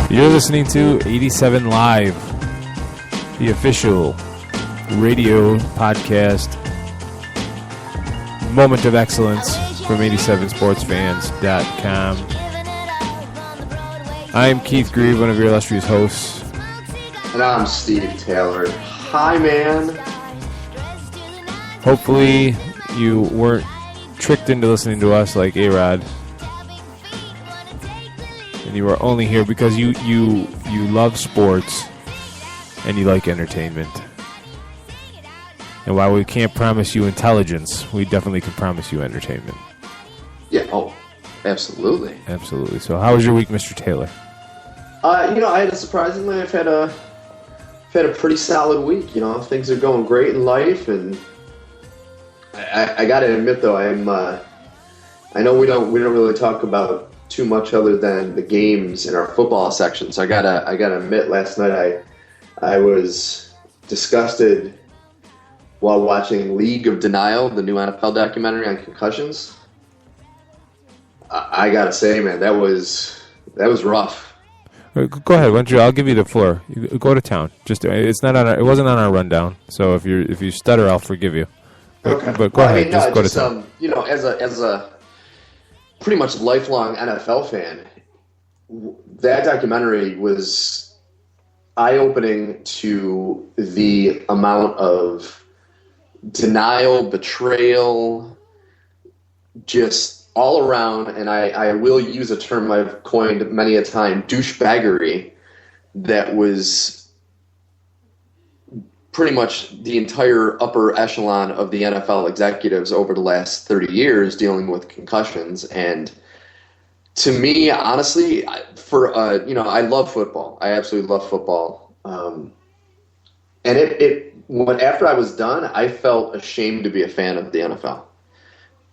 You're listening to 87 Live, the official radio podcast moment of excellence from 87sportsfans.com. I'm Keith Grieve, one of your illustrious hosts. And I'm Steve Taylor. Hi, man. Hopefully you weren't tricked into listening to us like A-Rod. And you are only here because you love sports and you like entertainment. And while we can't promise you intelligence, we definitely can promise you entertainment. Yeah, absolutely. Absolutely. So how was your week, Mr. Taylor? I've had a pretty solid week. Things are going great in life, and I got to admit though, I know we don't really talk about too much other than the games in our football section. So I gotta admit, last night I was disgusted while watching League of Denial, the new NFL documentary on concussions. I gotta say, man, that was rough. Go ahead. Why don't you? I'll give you the floor. You go to town. It wasn't on our rundown. So if you stutter, I'll forgive you. Okay. But go ahead. Go to town. As a pretty much lifelong NFL fan, that documentary was eye-opening to the amount of denial, betrayal, just all around, and I will use a term I've coined many a time, douchebaggery, that was pretty much the entire upper echelon of the NFL executives over the last 30 years dealing with concussions. And to me, honestly, I love football. I absolutely love football. And after I was done, I felt ashamed to be a fan of the NFL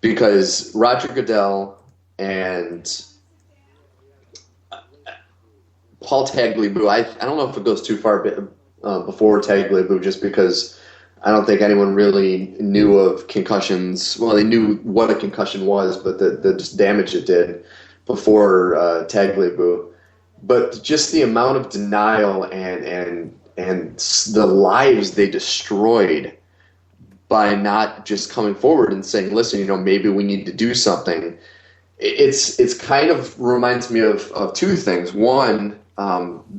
because Roger Goodell and Paul Tagliabue, I don't know if it goes too far before Tagliabue, just because I don't think anyone really knew of concussions. Well, they knew what a concussion was, but the just damage it did before Tagliabue. But just the amount of denial and the lives they destroyed by not just coming forward and saying, listen, maybe we need to do something. It's kind of reminds me of two things. One,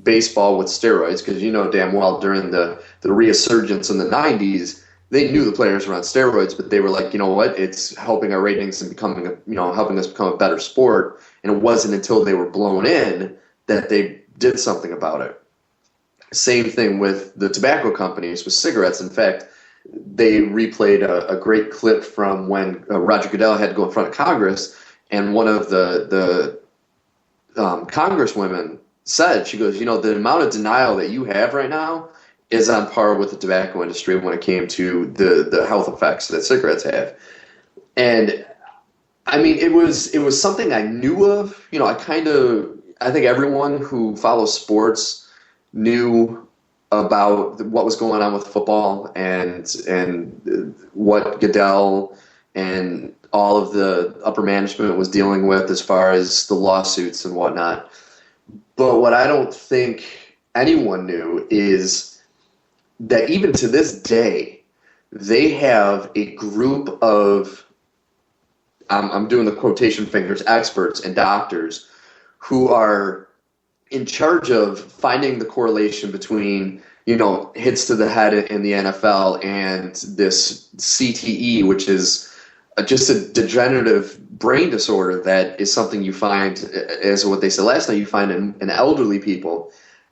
baseball with steroids, because damn well during the resurgence in the 90s, they knew the players were on steroids, but they were like, you know what, it's helping our ratings and helping us become a better sport. And it wasn't until they were blown in that they did something about it. Same thing with the tobacco companies with cigarettes. In fact, they replayed a great clip from when Roger Goodell had to go in front of Congress, and one of the congresswomen said, she goes, the amount of denial that you have right now is on par with the tobacco industry when it came to the health effects that cigarettes have. And I mean, it was something I knew of. I think everyone who follows sports knew about what was going on with football and what Goodell and all of the upper management was dealing with as far as the lawsuits and whatnot. But what I don't think anyone knew is that even to this day, they have a group of, I'm doing the quotation fingers, experts and doctors who are in charge of finding the correlation between, hits to the head in the NFL and this CTE, which is just a degenerative brain disorder that is something you find, as what they said last night, you find in elderly people.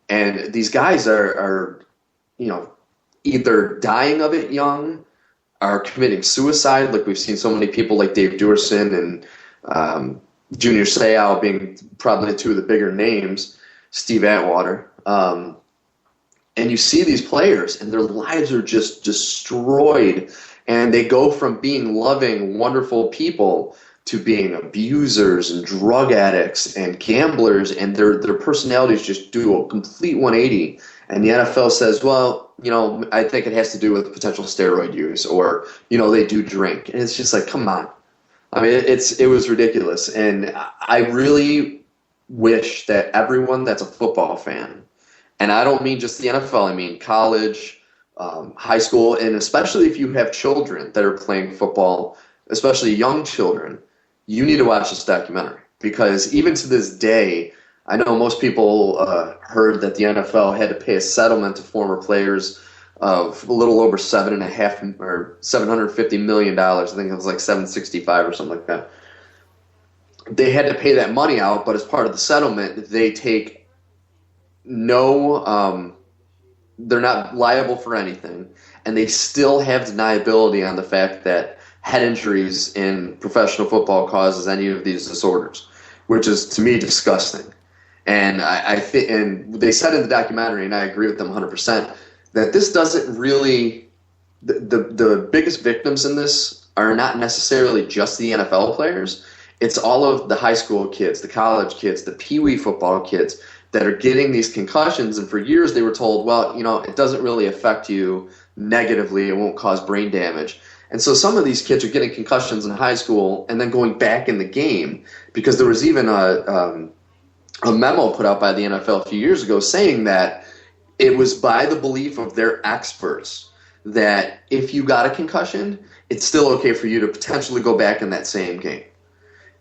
And these guys are either dying of it young, are committing suicide, like we've seen so many people like Dave Duerson and Junior Seau being probably two of the bigger names, Steve Atwater. And you see these players, and their lives are just destroyed. And they go from being loving, wonderful people to being abusers and drug addicts and gamblers, and their personalities just do a complete 180. And the NFL says, well, I think it has to do with potential steroid use, or, they do drink. And it's just like, come on. I mean, it was ridiculous. And I really wish that everyone that's a football fan, and I don't mean just the NFL, I mean college, high school, and especially if you have children that are playing football, especially young children, you need to watch this documentary. Because even to this day, I know most people heard that the NFL had to pay a settlement to former players of a little over $750 million. I think it was like 765 or something like that. They had to pay that money out, but as part of the settlement, they take no, they're not liable for anything, and they still have deniability on the fact that head injuries in professional football causes any of these disorders, which is to me disgusting. And I think, and they said in the documentary, and I agree with them 100%, that this doesn't really, the biggest victims in this are not necessarily just the NFL players. It's all of the high school kids, the college kids, the peewee football kids that are getting these concussions. And for years they were told, well, it doesn't really affect you negatively. It won't cause brain damage. And so some of these kids are getting concussions in high school and then going back in the game, because there was even a memo put out by the NFL a few years ago saying that it was by the belief of their experts that if you got a concussion, it's still okay for you to potentially go back in that same game.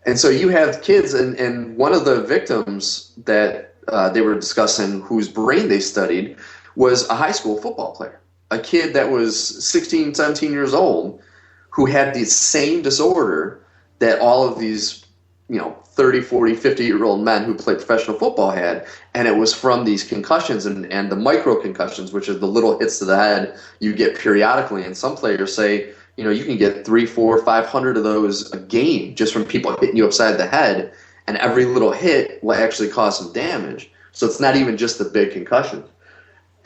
And so you have kids, and one of the victims that they were discussing whose brain they studied was a high school football player, a kid that was 16, 17 years old who had the same disorder that all of these 30, 40, 50-year-old men who play professional football had, and it was from these concussions and the micro concussions, which are the little hits to the head you get periodically. And some players say, you can get 300, 400, 500 of those a game just from people hitting you upside the head, and every little hit will actually cause some damage. So it's not even just the big concussion.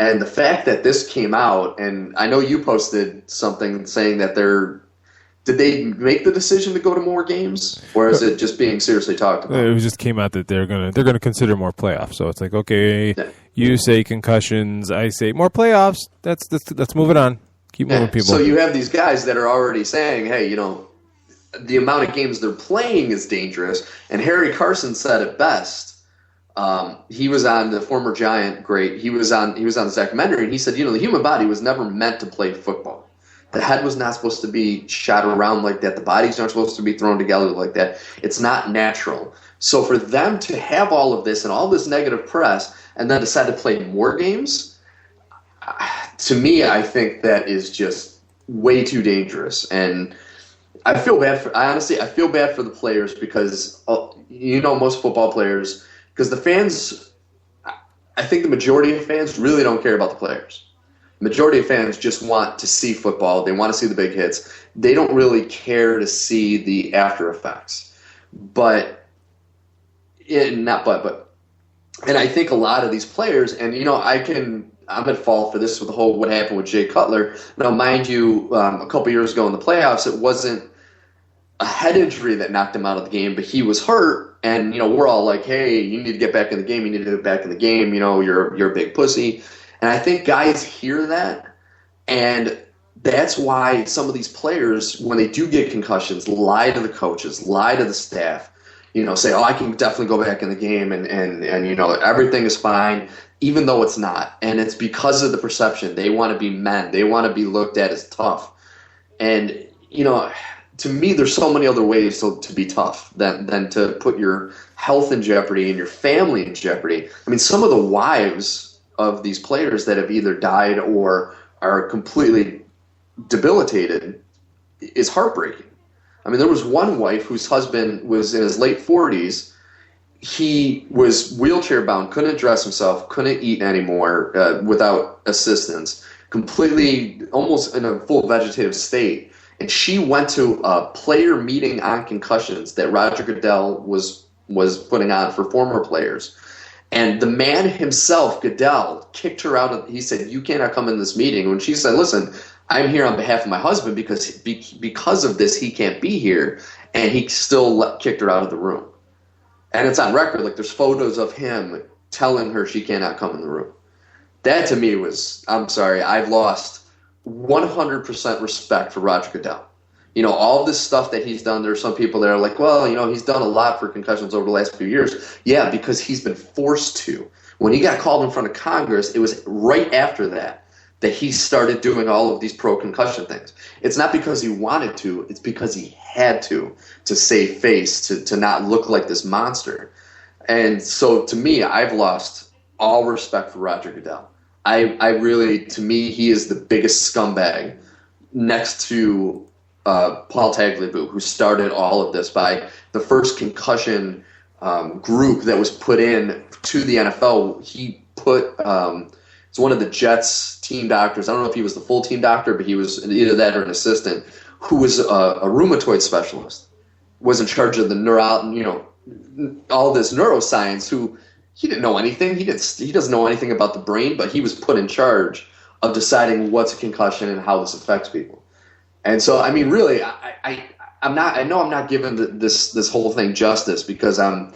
And the fact that this came out, and I know you posted something saying that did they make the decision to go to more games, or is it just being seriously talked about? It just came out that they're gonna consider more playoffs. So it's like, okay, you say concussions, I say more playoffs. Let's move it on. Keep moving people. So you have these guys that are already saying, hey, the amount of games they're playing is dangerous. And Harry Carson said it best. He was on the former Giant great. He was on the documentary, and he said, the human body was never meant to play football. The head was not supposed to be shot around like that. The bodies aren't supposed to be thrown together like that. It's not natural. So for them to have all of this and all this negative press and then decide to play more games, to me, I think that is just way too dangerous. And I feel bad for the players because, most football players, because the fans, I think the majority of fans really don't care about the players. Majority of fans just want to see football. They want to see the big hits. They don't really care to see the after effects. And I think a lot of these players, and I'm at fault for this with the whole what happened with Jay Cutler. Now, mind you, a couple years ago in the playoffs, it wasn't a head injury that knocked him out of the game, but he was hurt. And we're all like, hey, you need to get back in the game. You need to get back in the game. You're a big pussy. And I think guys hear that, and that's why some of these players, when they do get concussions, lie to the coaches, lie to the staff, say, I can definitely go back in the game, and everything is fine, even though it's not. And it's because of the perception. They want to be men. They want to be looked at as tough. And, to me, there's so many other ways to be tough than to put your health in jeopardy and your family in jeopardy. I mean, some of the wives of these players that have either died or are completely debilitated is heartbreaking. I mean, there was one wife whose husband was in his late 40s. He was wheelchair bound, couldn't dress himself, couldn't eat anymore without assistance, completely almost in a full vegetative state. And she went to a player meeting on concussions that Roger Goodell was putting on for former players. And the man himself, Goodell, kicked her out. He said, you cannot come in this meeting. When she said, listen, I'm here on behalf of my husband because of this, he can't be here. And he still kicked her out of the room. And it's on record. Like, there's photos of him telling her she cannot come in the room. That to me was, I'm sorry, I've lost 100% respect for Roger Goodell. all this stuff that he's done. There are some people that are like, well, he's done a lot for concussions over the last few years. Yeah, because he's been forced to. When he got called in front of Congress, it was right after that he started doing all of these pro-concussion things. It's not because he wanted to. It's because he had to save face, to not look like this monster. And so, to me, I've lost all respect for Roger Goodell. I really, to me, he is the biggest scumbag next to Paul Tagliabue, who started all of this by the first concussion group that was put in to the NFL. He put it's one of the Jets team doctors. I don't know if he was the full team doctor, but he was either that or an assistant, who was a rheumatoid specialist, was in charge of the all this neuroscience. Who he didn't know anything. He doesn't know anything about the brain, but he was put in charge of deciding what's a concussion and how this affects people. And so, I mean, really, I'm not giving this whole thing justice, because I'm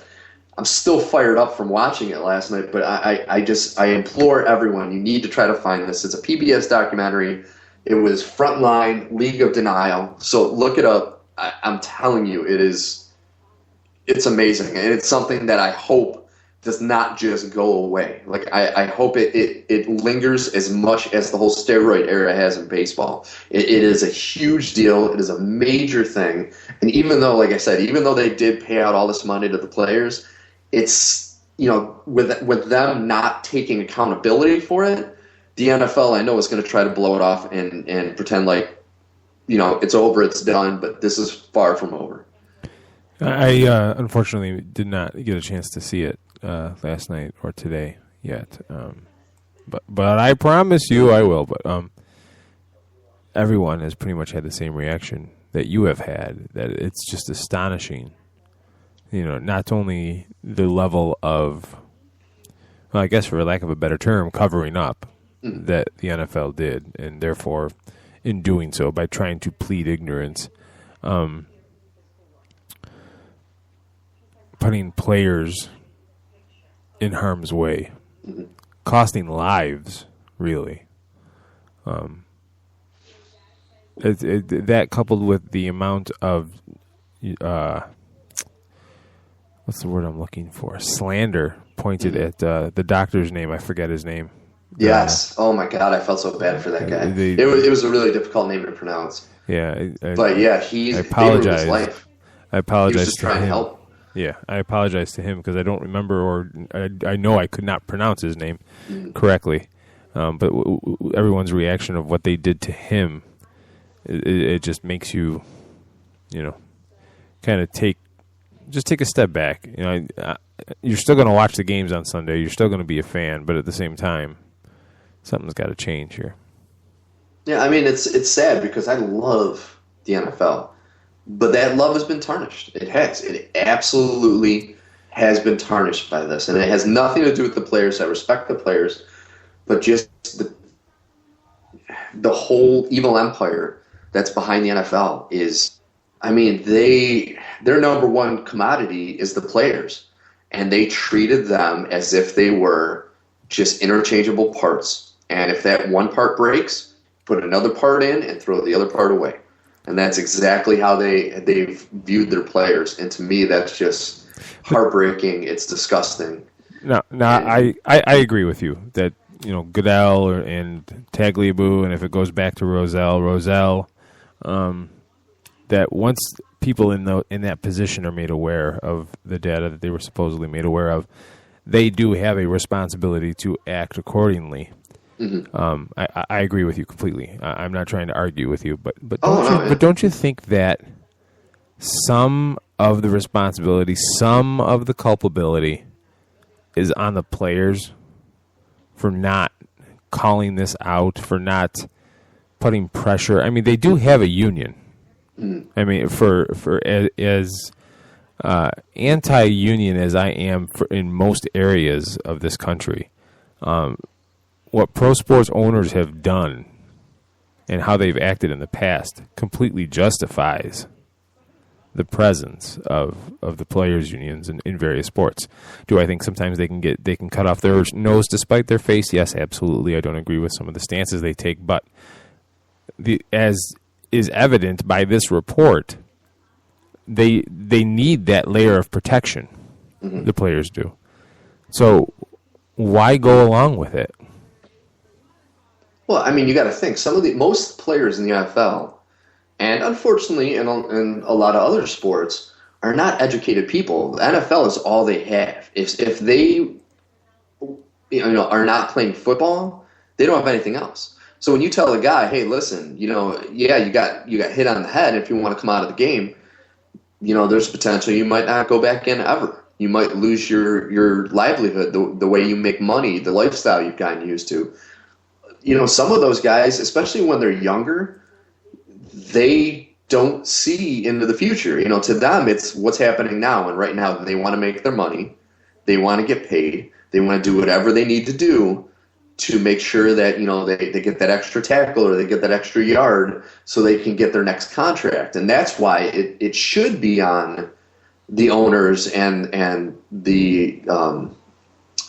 still fired up from watching it last night. But I implore everyone, you need to try to find this. It's a PBS documentary. It was Frontline League of Denial. So look it up. I'm telling you, it's amazing, and it's something that I hope does not just go away. Like I hope it lingers as much as the whole steroid era has in baseball. It is a huge deal. It is a major thing. And even though, like I said, even though they did pay out all this money to the players, it's, with them not taking accountability for it, the NFL, I know, is going to try to blow it off and pretend like, it's over, it's done, but this is far from over. I unfortunately did not get a chance to see it last night or today yet, but I promise you I will. But everyone has pretty much had the same reaction that you have had. That it's just astonishing. Not only the level of, well, I guess for lack of a better term, covering up that the NFL did, and therefore, in doing so, by trying to plead ignorance, putting players in harm's way, costing lives, really. That coupled with the amount of, what's the word I'm looking for? Slander pointed at the doctor's name. I forget his name. Yes. Oh my God, I felt so bad for that guy. It was a really difficult name to pronounce. Yeah. But yeah, I apologize. His life. I apologize. He was just trying to help. Yeah, I apologize to him because I don't remember, or I know I could not pronounce his name correctly. But everyone's reaction of what they did to him, it just makes you, kind of take a step back. You're still going to watch the games on Sunday. You're still going to be a fan, but at the same time, something's got to change here. Yeah, I mean, it's sad because I love the NFL. But that love has been tarnished. It has. It absolutely has been tarnished by this. And it has nothing to do with the players. I respect the players. But just the whole evil empire that's behind the NFL is, I mean, their number one commodity is the players. And they treated them as if they were just interchangeable parts. And if that one part breaks, put another part in and throw the other part away. And that's exactly how they've viewed their players. And to me, that's just heartbreaking. It's disgusting. No, I agree with you that, Goodell and Tagliabue, and if it goes back to Roselle, that once people in that position are made aware of the data that they were supposedly made aware of, they do have a responsibility to act accordingly. Mm-hmm. I agree with you completely. I'm not trying to argue with you, but don't you think that some of the responsibility, some of the culpability is on the players for not calling this out, for not putting pressure? I mean, they do have a union. I mean, for as anti-union as I am in most areas of this country, what pro sports owners have done and how they've acted in the past completely justifies the presence of the players' unions in various sports. Do I think sometimes they can cut off their nose to spite their face? Yes, absolutely. I don't agree with some of the stances they take, but as is evident by this report, they need that layer of protection. Mm-hmm. The players do. So why go along with it? Well, I mean, you got to think most players in the NFL, and unfortunately in a lot of other sports, are not educated people. The NFL is all they have. If they are not playing football, they don't have anything else. So when you tell a guy, hey, listen, you got hit on the head. If you want to come out of the game, there's potential you might not go back in ever. You might lose your livelihood, the way you make money, the lifestyle you've gotten used to. Some of those guys, especially when they're younger, they don't see into the future. To them, it's what's happening now. And right now, they want to make their money. They want to get paid. They want to do whatever they need to do to make sure that, they get that extra tackle or they get that extra yard so they can get their next contract. And that's why it should be on the owners and the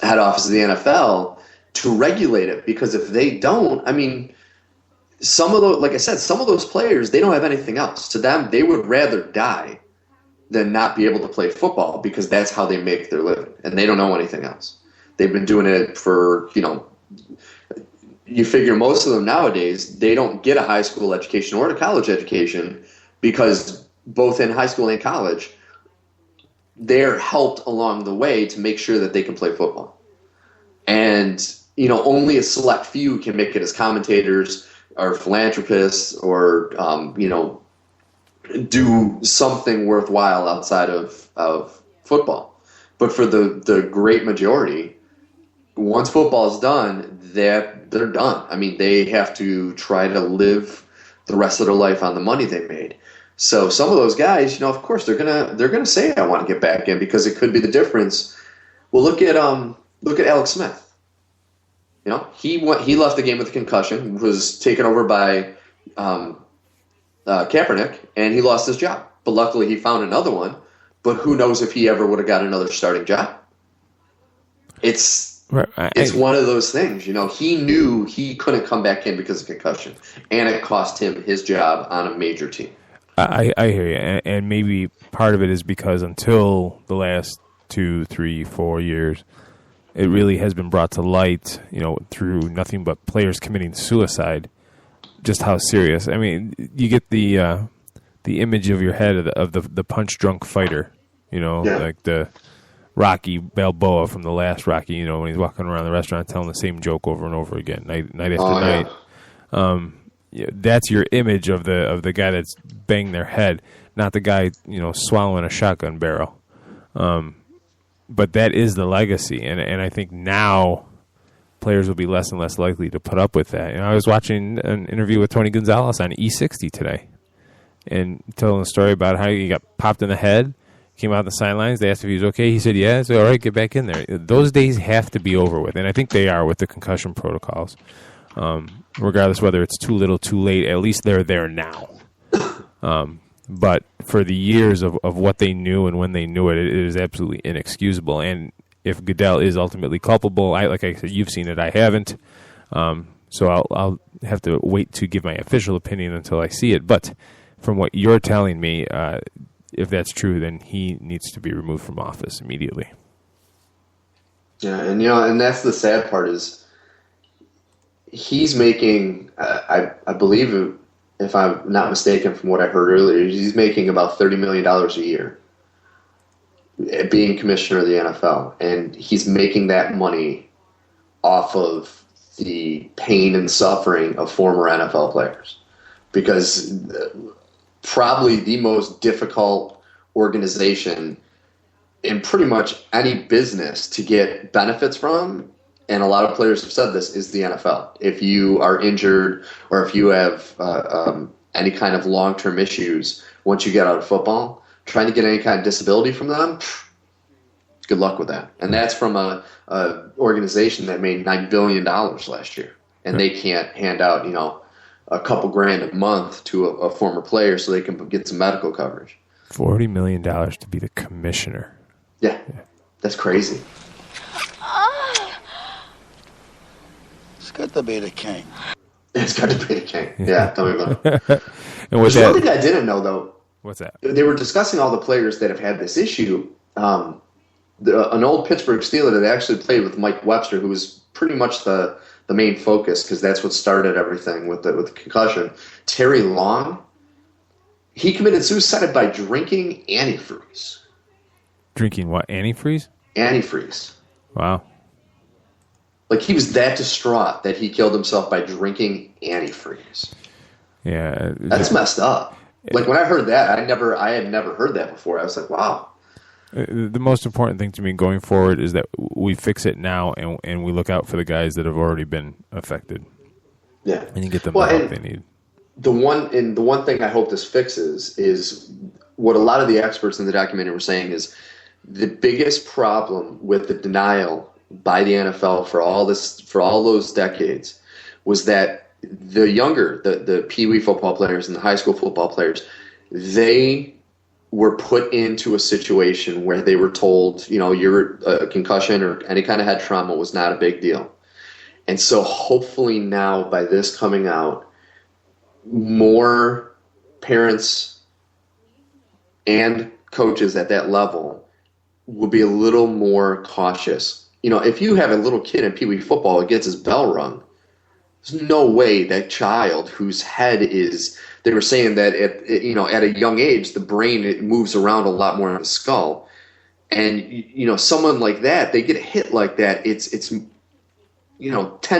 head office of the NFL to regulate it. Because if they don't, I mean, some of those players, they don't have anything else. To them, they would rather die than not be able to play football because that's how they make their living. And they don't know anything else. They've been doing it for, you figure most of them nowadays, they don't get a high school education or a college education because both in high school and college, they're helped along the way to make sure that they can play football. And, only a select few can make it as commentators or philanthropists or, do something worthwhile outside of football. But for the great majority, once football is done, they're done. I mean, they have to try to live the rest of their life on the money they made. So some of those guys, of course, they're gonna say, "I want to get back in," because it could be the difference. Well, look at Alex Smith. He left the game with a concussion, was taken over by Kaepernick, and he lost his job. But luckily, he found another one. But who knows if he ever would have got another starting job? It's one of those things. He knew he couldn't come back in because of concussion, and it cost him his job on a major team. I hear you, and maybe part of it is because until the last 2, 3, 4 years, it really has been brought to light, through nothing but players committing suicide, just how serious. I mean, you get the image of your head of the punch drunk fighter, like the Rocky Balboa from the last Rocky, when he's walking around the restaurant telling the same joke over and over again, night after night. That's your image of the guy that's banged their head, not the guy swallowing a shotgun barrel. But that is the legacy, and I think now players will be less and less likely to put up with that. I was watching an interview with Tony Gonzalez on E60 today, and telling a story about how he got popped in the head, came out on the sidelines. They asked if he was okay. He said, "Yeah." So all right, get back in there. Those days have to be over with, and I think they are with the concussion protocols. Regardless whether it's too little, too late, at least they're there now. But for the years of what they knew and when they knew it is absolutely inexcusable. And if Goodell is ultimately culpable, like I said, you've seen it, I haven't. So I'll have to wait to give my official opinion until I see it. But from what you're telling me, if that's true, then he needs to be removed from office immediately. Yeah, and that's the sad part is he's making, I believe, if I'm not mistaken from what I heard earlier, he's making about $30 million a year being commissioner of the NFL. And he's making that money off of the pain and suffering of former NFL players. Because probably the most difficult organization in pretty much any business to get benefits from, and a lot of players have said this, is the NFL. If you are injured or if you have any kind of long-term issues once you get out of football, trying to get any kind of disability from them, good luck with that. And that's from a organization that made $9 billion last year. And they can't hand out, a couple grand a month to a former player so they can get some medical coverage. $40 million to be the commissioner. Yeah. That's crazy. It's good to be the king. It It's good to be the king. Yeah, tell me about it. And with There's one thing I didn't know, though. What's that? They were discussing all the players that have had this issue. An old Pittsburgh Steeler that actually played with Mike Webster, who was pretty much the main focus because that's what started everything with the concussion. Terry Long, he committed suicide by drinking antifreeze. Drinking what? Antifreeze? Antifreeze. Wow. Like he was that distraught that he killed himself by drinking antifreeze. Yeah. That's messed up. Like when I heard that, I had never heard that before. I was like, wow. The most important thing to me going forward is that we fix it now and we look out for the guys that have already been affected. Yeah. And you get them the help they need. The one thing I hope this fixes is what a lot of the experts in the documentary were saying is the biggest problem with the denial by the NFL for all those decades was that the younger, the Pee Wee football players and the high school football players, they were put into a situation where they were told, your concussion or any kind of head trauma was not a big deal. And so hopefully now by this coming out, more parents and coaches at that level will be a little more cautious. If you have a little kid in Pee Wee football that gets his bell rung, there's no way that child whose head is, they were saying that at a young age, the brain, it moves around a lot more in the skull. And, someone like that, they get a hit like that, it's 10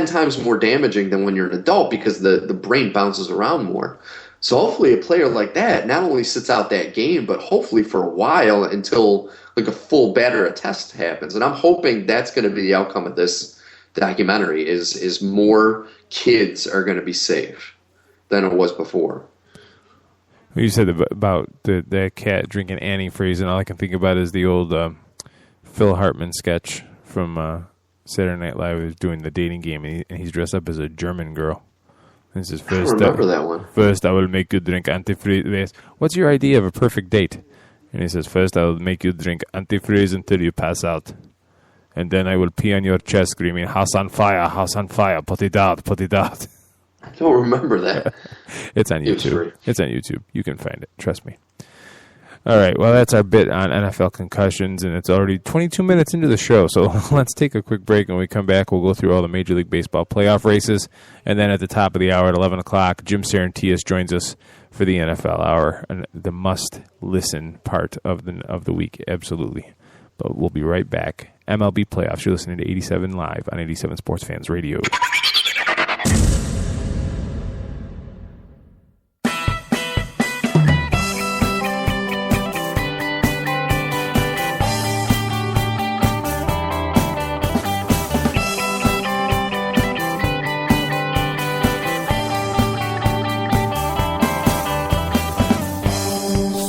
times more damaging than when you're an adult because the brain bounces around more. So hopefully a player like that not only sits out that game, but hopefully for a while until like a full batter test happens. And I'm hoping that's going to be the outcome of this documentary is more kids are going to be safe than it was before. You said about that cat drinking antifreeze, and all I can think about is the old Phil Hartman sketch from Saturday Night Live. He was doing the dating game, and he's dressed up as a German girl. And he says, I don't remember that one. First, I will make you drink antifreeze. What's your idea of a perfect date? And he says, first, I will make you drink antifreeze until you pass out. And then I will pee on your chest screaming, house on fire, put it out, put it out. I don't remember that. It's on YouTube. It's on YouTube. You can find it. Trust me. All right. Well, that's our bit on NFL concussions, and it's already 22 minutes into the show. So let's take a quick break. And when we come back, we'll go through all the Major League Baseball playoff races. And then at the top of the hour at 11 o'clock, Jim Saranteas joins us for the NFL Hour, and the must-listen part of the week. Absolutely. But we'll be right back. MLB playoffs. You're listening to 87 Live on 87 Sports Fans Radio.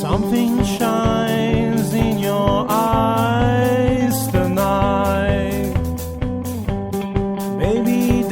Something shines in your eyes tonight. Maybe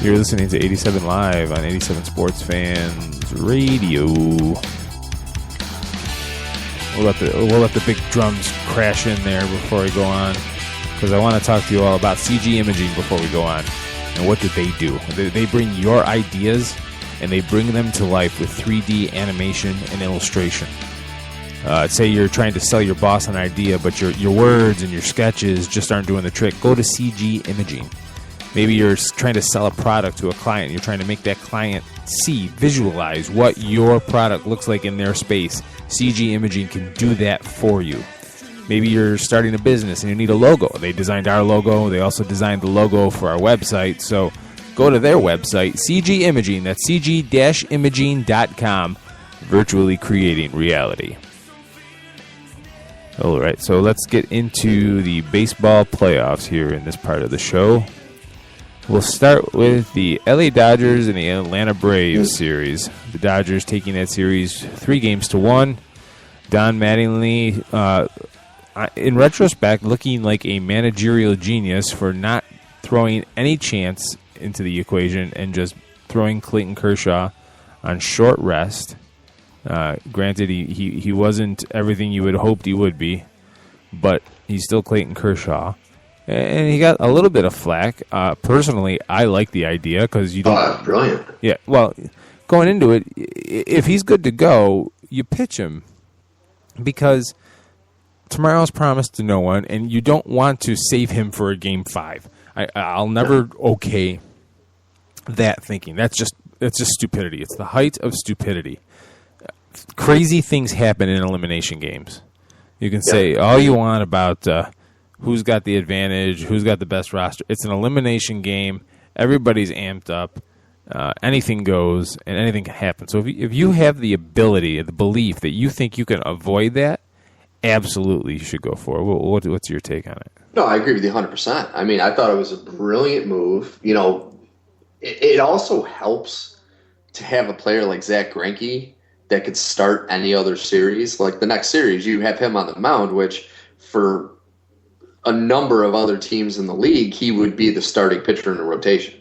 You're listening to 87 Live on 87 Sports Fans Radio. We'll let the big drums crash in there before we go on, because I want to talk to you all about CG Imaging before we go on. And what did they do? They bring your ideas and they bring them to life with 3D animation and illustration. Say you're trying to sell your boss an idea, but your words and your sketches just aren't doing the trick. Go to CG Imaging. Maybe you're trying to sell a product to a client. You're trying to make that client visualize what your product looks like in their space. CG Imaging can do that for you. Maybe you're starting a business and you need a logo. They designed our logo. They also designed the logo for our website. So go to their website, CG Imaging. That's cg-imaging.com. Virtually creating reality. All right, so let's get into the baseball playoffs here in this part of the show. We'll start with the LA Dodgers and the Atlanta Braves series. The Dodgers taking that series 3-1. Don Mattingly, in retrospect, looking like a managerial genius for not throwing any chance into the equation and just throwing Clayton Kershaw on short rest. Granted, he wasn't everything you would have hoped he would be, but he's still Clayton Kershaw. And he got a little bit of flack. Personally, I like the idea because you don't... brilliant. Yeah, well, going into it, if he's good to go, you pitch him. Because tomorrow's promised to no one, and you don't want to save him for a Game 5. I'll never okay that thinking. That's just stupidity. It's the height of stupidity. Crazy things happen in elimination games. You can say all you want about who's got the advantage, who's got the best roster. It's an elimination game. Everybody's amped up. Anything goes, and anything can happen. So if you have the ability, the belief that you think you can avoid that, absolutely you should go for it. What's your take on it? No, I agree with you 100%. I mean, I thought it was a brilliant move. You know, it also helps to have a player like Zach Greinke that could start any other series. Like the next series, you have him on the mound, which for a number of other teams in the league, he would be the starting pitcher in a rotation.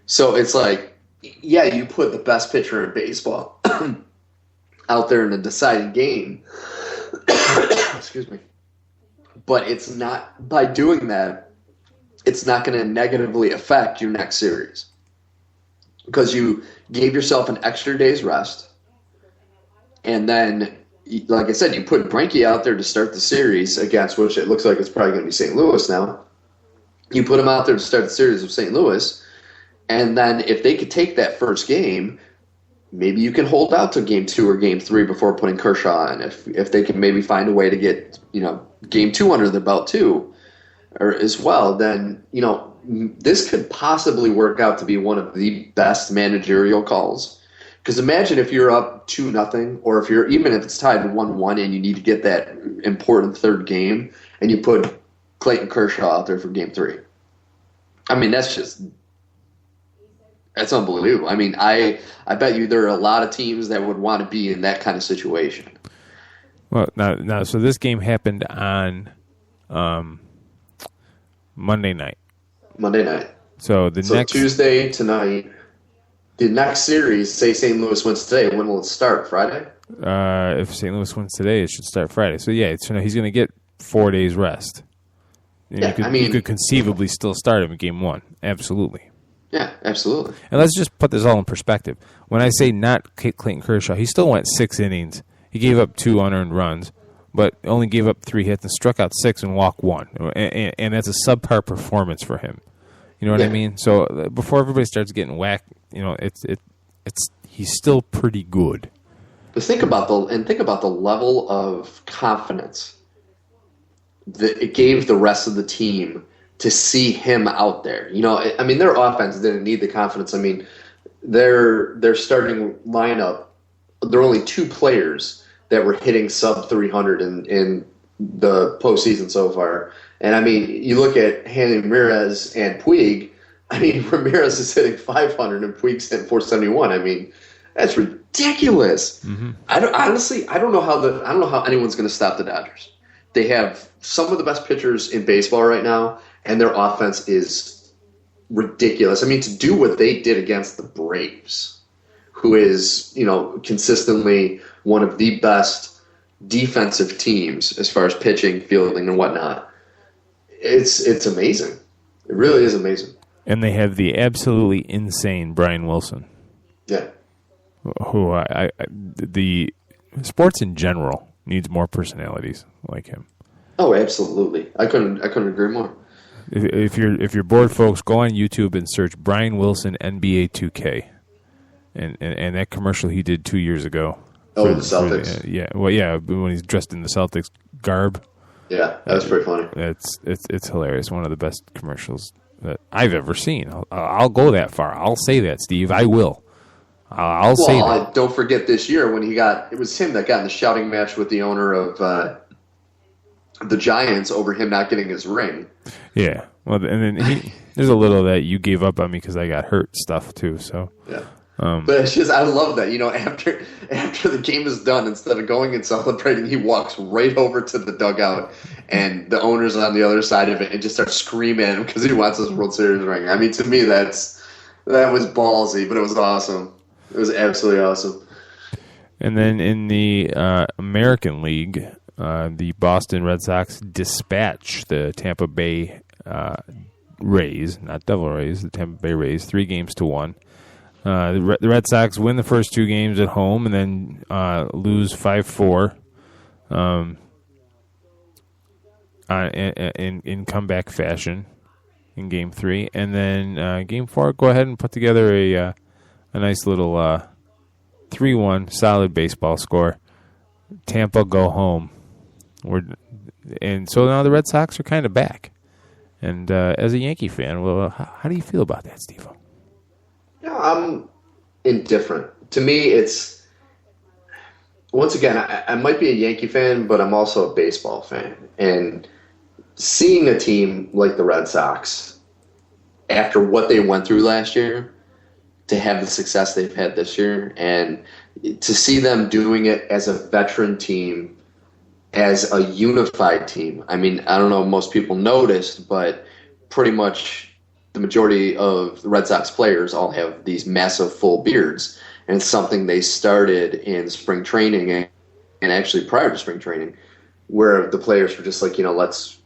So it's like, yeah, you put the best pitcher in baseball out there in a deciding game. Excuse me. But it's not, by doing that, it's not going to negatively affect your next series. Because you gave yourself an extra day's rest. And then, like I said, you put Greinke out there to start the series against, which it looks like it's probably going to be St. Louis now. You put him out there to start the series of St. Louis. And then if they could take that first game, maybe you can hold out to Game 2 or Game 3 before putting Kershaw in. If they can maybe find a way to get, Game 2 under the belt too, or as well, then, this could possibly work out to be one of the best managerial calls. Because imagine if you're up 2-0, or even if it's tied 1-1 and you need to get that important third game, and you put Clayton Kershaw out there for Game 3. I mean, that's unbelievable. I mean, I bet you there are a lot of teams that would want to be in that kind of situation. Well, now, so this game happened on Monday night. So next Tuesday tonight. The next series, say St. Louis wins today, when will it start? Friday? If St. Louis wins today, it should start Friday. So, yeah, he's going to get 4 days rest. You could conceivably still start him in Game 1. Absolutely. Yeah, absolutely. And let's just put this all in perspective. When I say not Clayton Kershaw, he still went 6 innings. He gave up 2 unearned runs, but only gave up 3 hits and struck out 6 and walked 1. And that's a subpar performance for him. You know what I mean? So before everybody starts getting whacked, he's still pretty good. But think about the level of confidence that it gave the rest of the team to see him out there. I mean, their offense didn't need the confidence. I mean, their starting lineup, there are only 2 players that were hitting sub 300 in the postseason so far. And I mean, you look at Hanley Ramirez and Puig. I mean, Ramirez is hitting 500 and Puig's hitting 471. I mean, that's ridiculous. Mm-hmm. I don't know how anyone's going to stop the Dodgers. They have some of the best pitchers in baseball right now, and their offense is ridiculous. I mean, to do what they did against the Braves, who is, consistently one of the best defensive teams as far as pitching, fielding, and whatnot. It's amazing. It really is amazing. And they have the absolutely insane Brian Wilson. Yeah. Who the sports in general needs more personalities like him. Oh, absolutely. I couldn't agree more. If you're bored, folks, go on YouTube and search Brian Wilson NBA 2K, and that commercial he did 2 years ago. Oh, the Celtics. When he's dressed in the Celtics garb. Yeah, that was pretty funny. It's hilarious. One of the best commercials that I've ever seen. I'll go that far. I'll say that, Steve. I will. I'll say that. Don't forget this year when it was him that got in the shouting match with the owner of the Giants over him not getting his ring. Yeah. Well, and then there's a little that you gave up on me because I got hurt stuff too. So yeah. But it's just, I love that. After the game is done, instead of going and celebrating, he walks right over to the dugout, and the owner's on the other side of it, and just starts screaming at him because he wants his World Series ring. I mean, to me, that was ballsy, but it was awesome. It was absolutely awesome. And then in the American League, the Boston Red Sox dispatch the Tampa Bay Rays, not Devil Rays, the Tampa Bay Rays, 3-1. The Red Sox win the first 2 games at home and then lose 5-4 in comeback fashion in Game 3. And then Game 4, go ahead and put together a nice little 3-1 solid baseball score. Tampa go home. And so now the Red Sox are kind of back. And as a Yankee fan, well, how do you feel about that, Steve? Yeah, I'm indifferent. To me, it's, once again, I might be a Yankee fan, but I'm also a baseball fan. And seeing a team like the Red Sox, after what they went through last year, to have the success they've had this year, and to see them doing it as a veteran team, as a unified team. I mean, I don't know if most people noticed, but pretty much the majority of the Red Sox players all have these massive full beards, and it's something they started in spring training and actually prior to spring training, where the players were just like, let's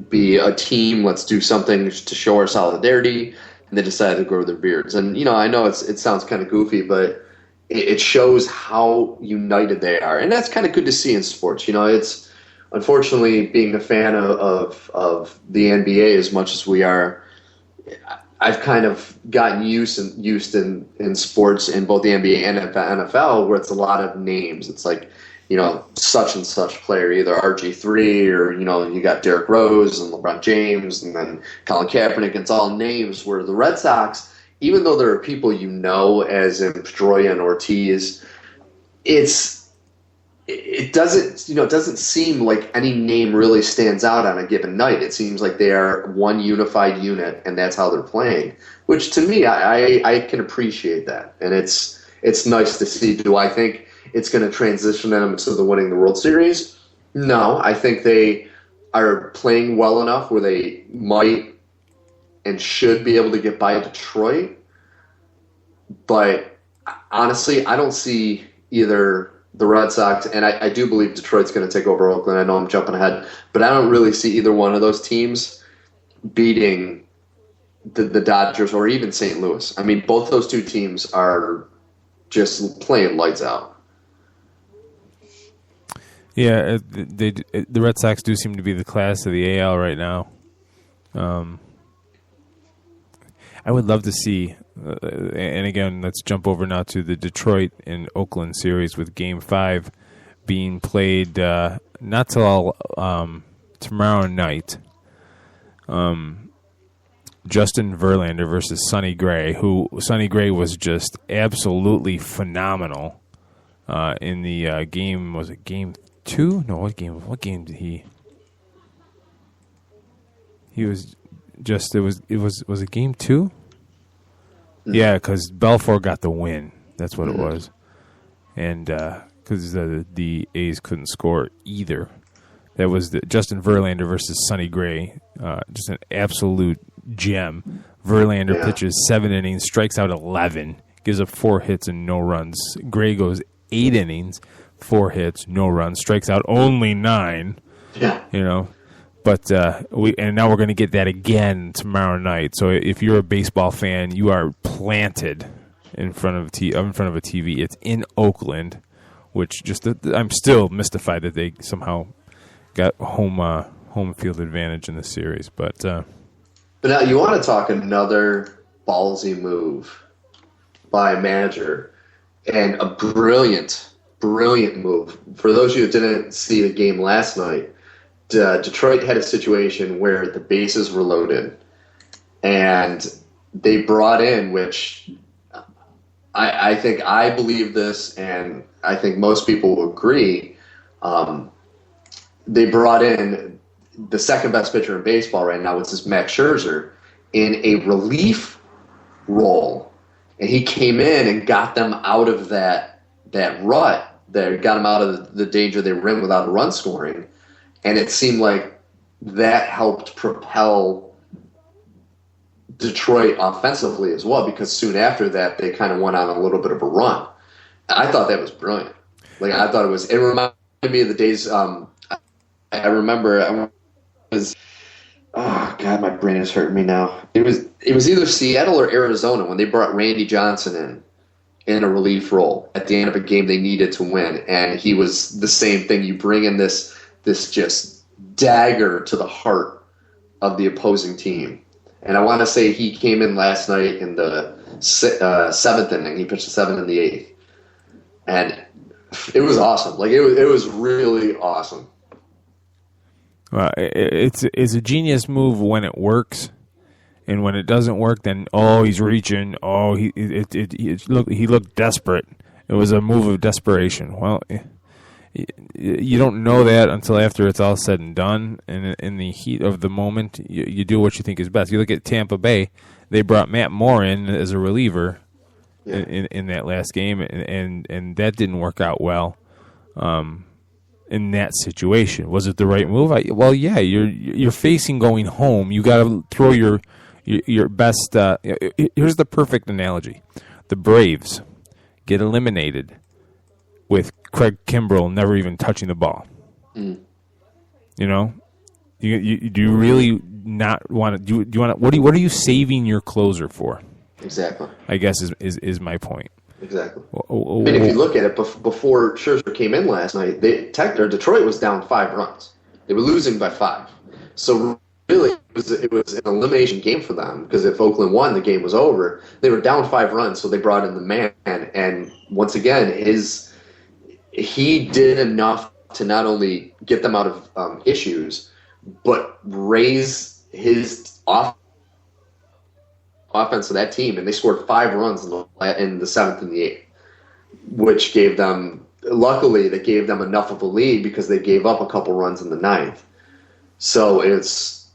be a team, let's do something to show our solidarity, and they decided to grow their beards. And, I know it sounds kind of goofy, but it shows how united they are, and that's kind of good to see in sports. It's, unfortunately, being a fan of the NBA as much as we are, I've kind of gotten used in sports in both the NBA and NFL, where it's a lot of names. It's like, such and such player, either RG3 or, you got Derrick Rose and LeBron James and then Colin Kaepernick. It's all names, where the Red Sox, even though there are people as in Pedroia and Ortiz, it doesn't seem like any name really stands out on a given night. It seems like they are one unified unit, and that's how they're playing. Which, to me, I can appreciate that, and it's nice to see. Do I think it's going to transition them to winning the World Series? No, I think they are playing well enough where they might and should be able to get by Detroit. But honestly, I don't see either the Red Sox, and I do believe Detroit's going to take over Oakland. I know I'm jumping ahead, but I don't really see either one of those teams beating the Dodgers or even St. Louis. I mean, both those two teams are just playing lights out. Yeah, the Red Sox do seem to be the class of the AL right now. I would love to see, and again, let's jump over now to the Detroit and Oakland series with Game 5 being played not till tomorrow night. Justin Verlander versus Sonny Gray, Sonny Gray was just absolutely phenomenal in the game. Was it Game 2? No, what game did he? He was just, was it Game 2? Yeah, because Belfour got the win. That's what it was. And because the A's couldn't score either. That was Justin Verlander versus Sonny Gray. Just an absolute gem. Verlander pitches 7 innings, strikes out 11, gives up 4 hits and no runs. Gray goes 8 innings, 4 hits, no runs, strikes out only 9. Yeah. You know, but now we're going to get that again tomorrow night. So if you're a baseball fan, you are planted in front of a TV. It's in Oakland, which I'm still mystified that they somehow got home field advantage in the series, but now you want to talk another ballsy move by a manager and a brilliant move. For those of you who didn't see the game last night, Detroit had a situation where the bases were loaded, and they brought in, which I think I believe this, and I think most people will agree. They brought in the second best pitcher in baseball right now, which is Max Scherzer, in a relief role, and he came in and got them out of that rut. That got them out of the danger they were in without a run scoring, and it seemed like that helped propel Detroit offensively as well, because soon after that they kind of went on a little bit of a run. I thought that was brilliant. Like, I thought it reminded me of the days. I remember oh God, my brain is hurting me now. It was either Seattle or Arizona when they brought Randy Johnson in a relief role at the end of a game they needed to win, and he was the same thing. You bring in this just dagger to the heart of the opposing team. And I want to say he came in last night in the 7th inning. He pitched the 7th and the 8th. And it was awesome. Like, it was really awesome. Well, it's a genius move when it works, and when it doesn't work, then he's reaching. He looked desperate. It was a move of desperation. Well, you don't know that until after it's all said and done. And in the heat of the moment, you do what you think is best. You look at Tampa Bay; they brought Matt Moore in as a reliever in that last game, and that didn't work out well. In that situation, was it the right move? Well, yeah. You're facing going home. You got to throw your best. Here's the perfect analogy: the Braves get eliminated with Craig Kimbrell never even touching the ball. You know, do you really not want to? Do you want to? What are you saving your closer for? Exactly. I guess is my point. Exactly. I mean, if you look at it, before Scherzer came in last night, Detroit was down 5 runs. They were losing by 5. So really, it was an elimination game for them, because if Oakland won, the game was over. They were down 5 runs, so they brought in the man. And once again, he did enough to not only get them out of issues, but raise his offense of that team, and they scored 5 runs in the 7th and the 8th, which gave them, luckily, that gave them enough of a lead because they gave up a couple runs in the 9th. So it was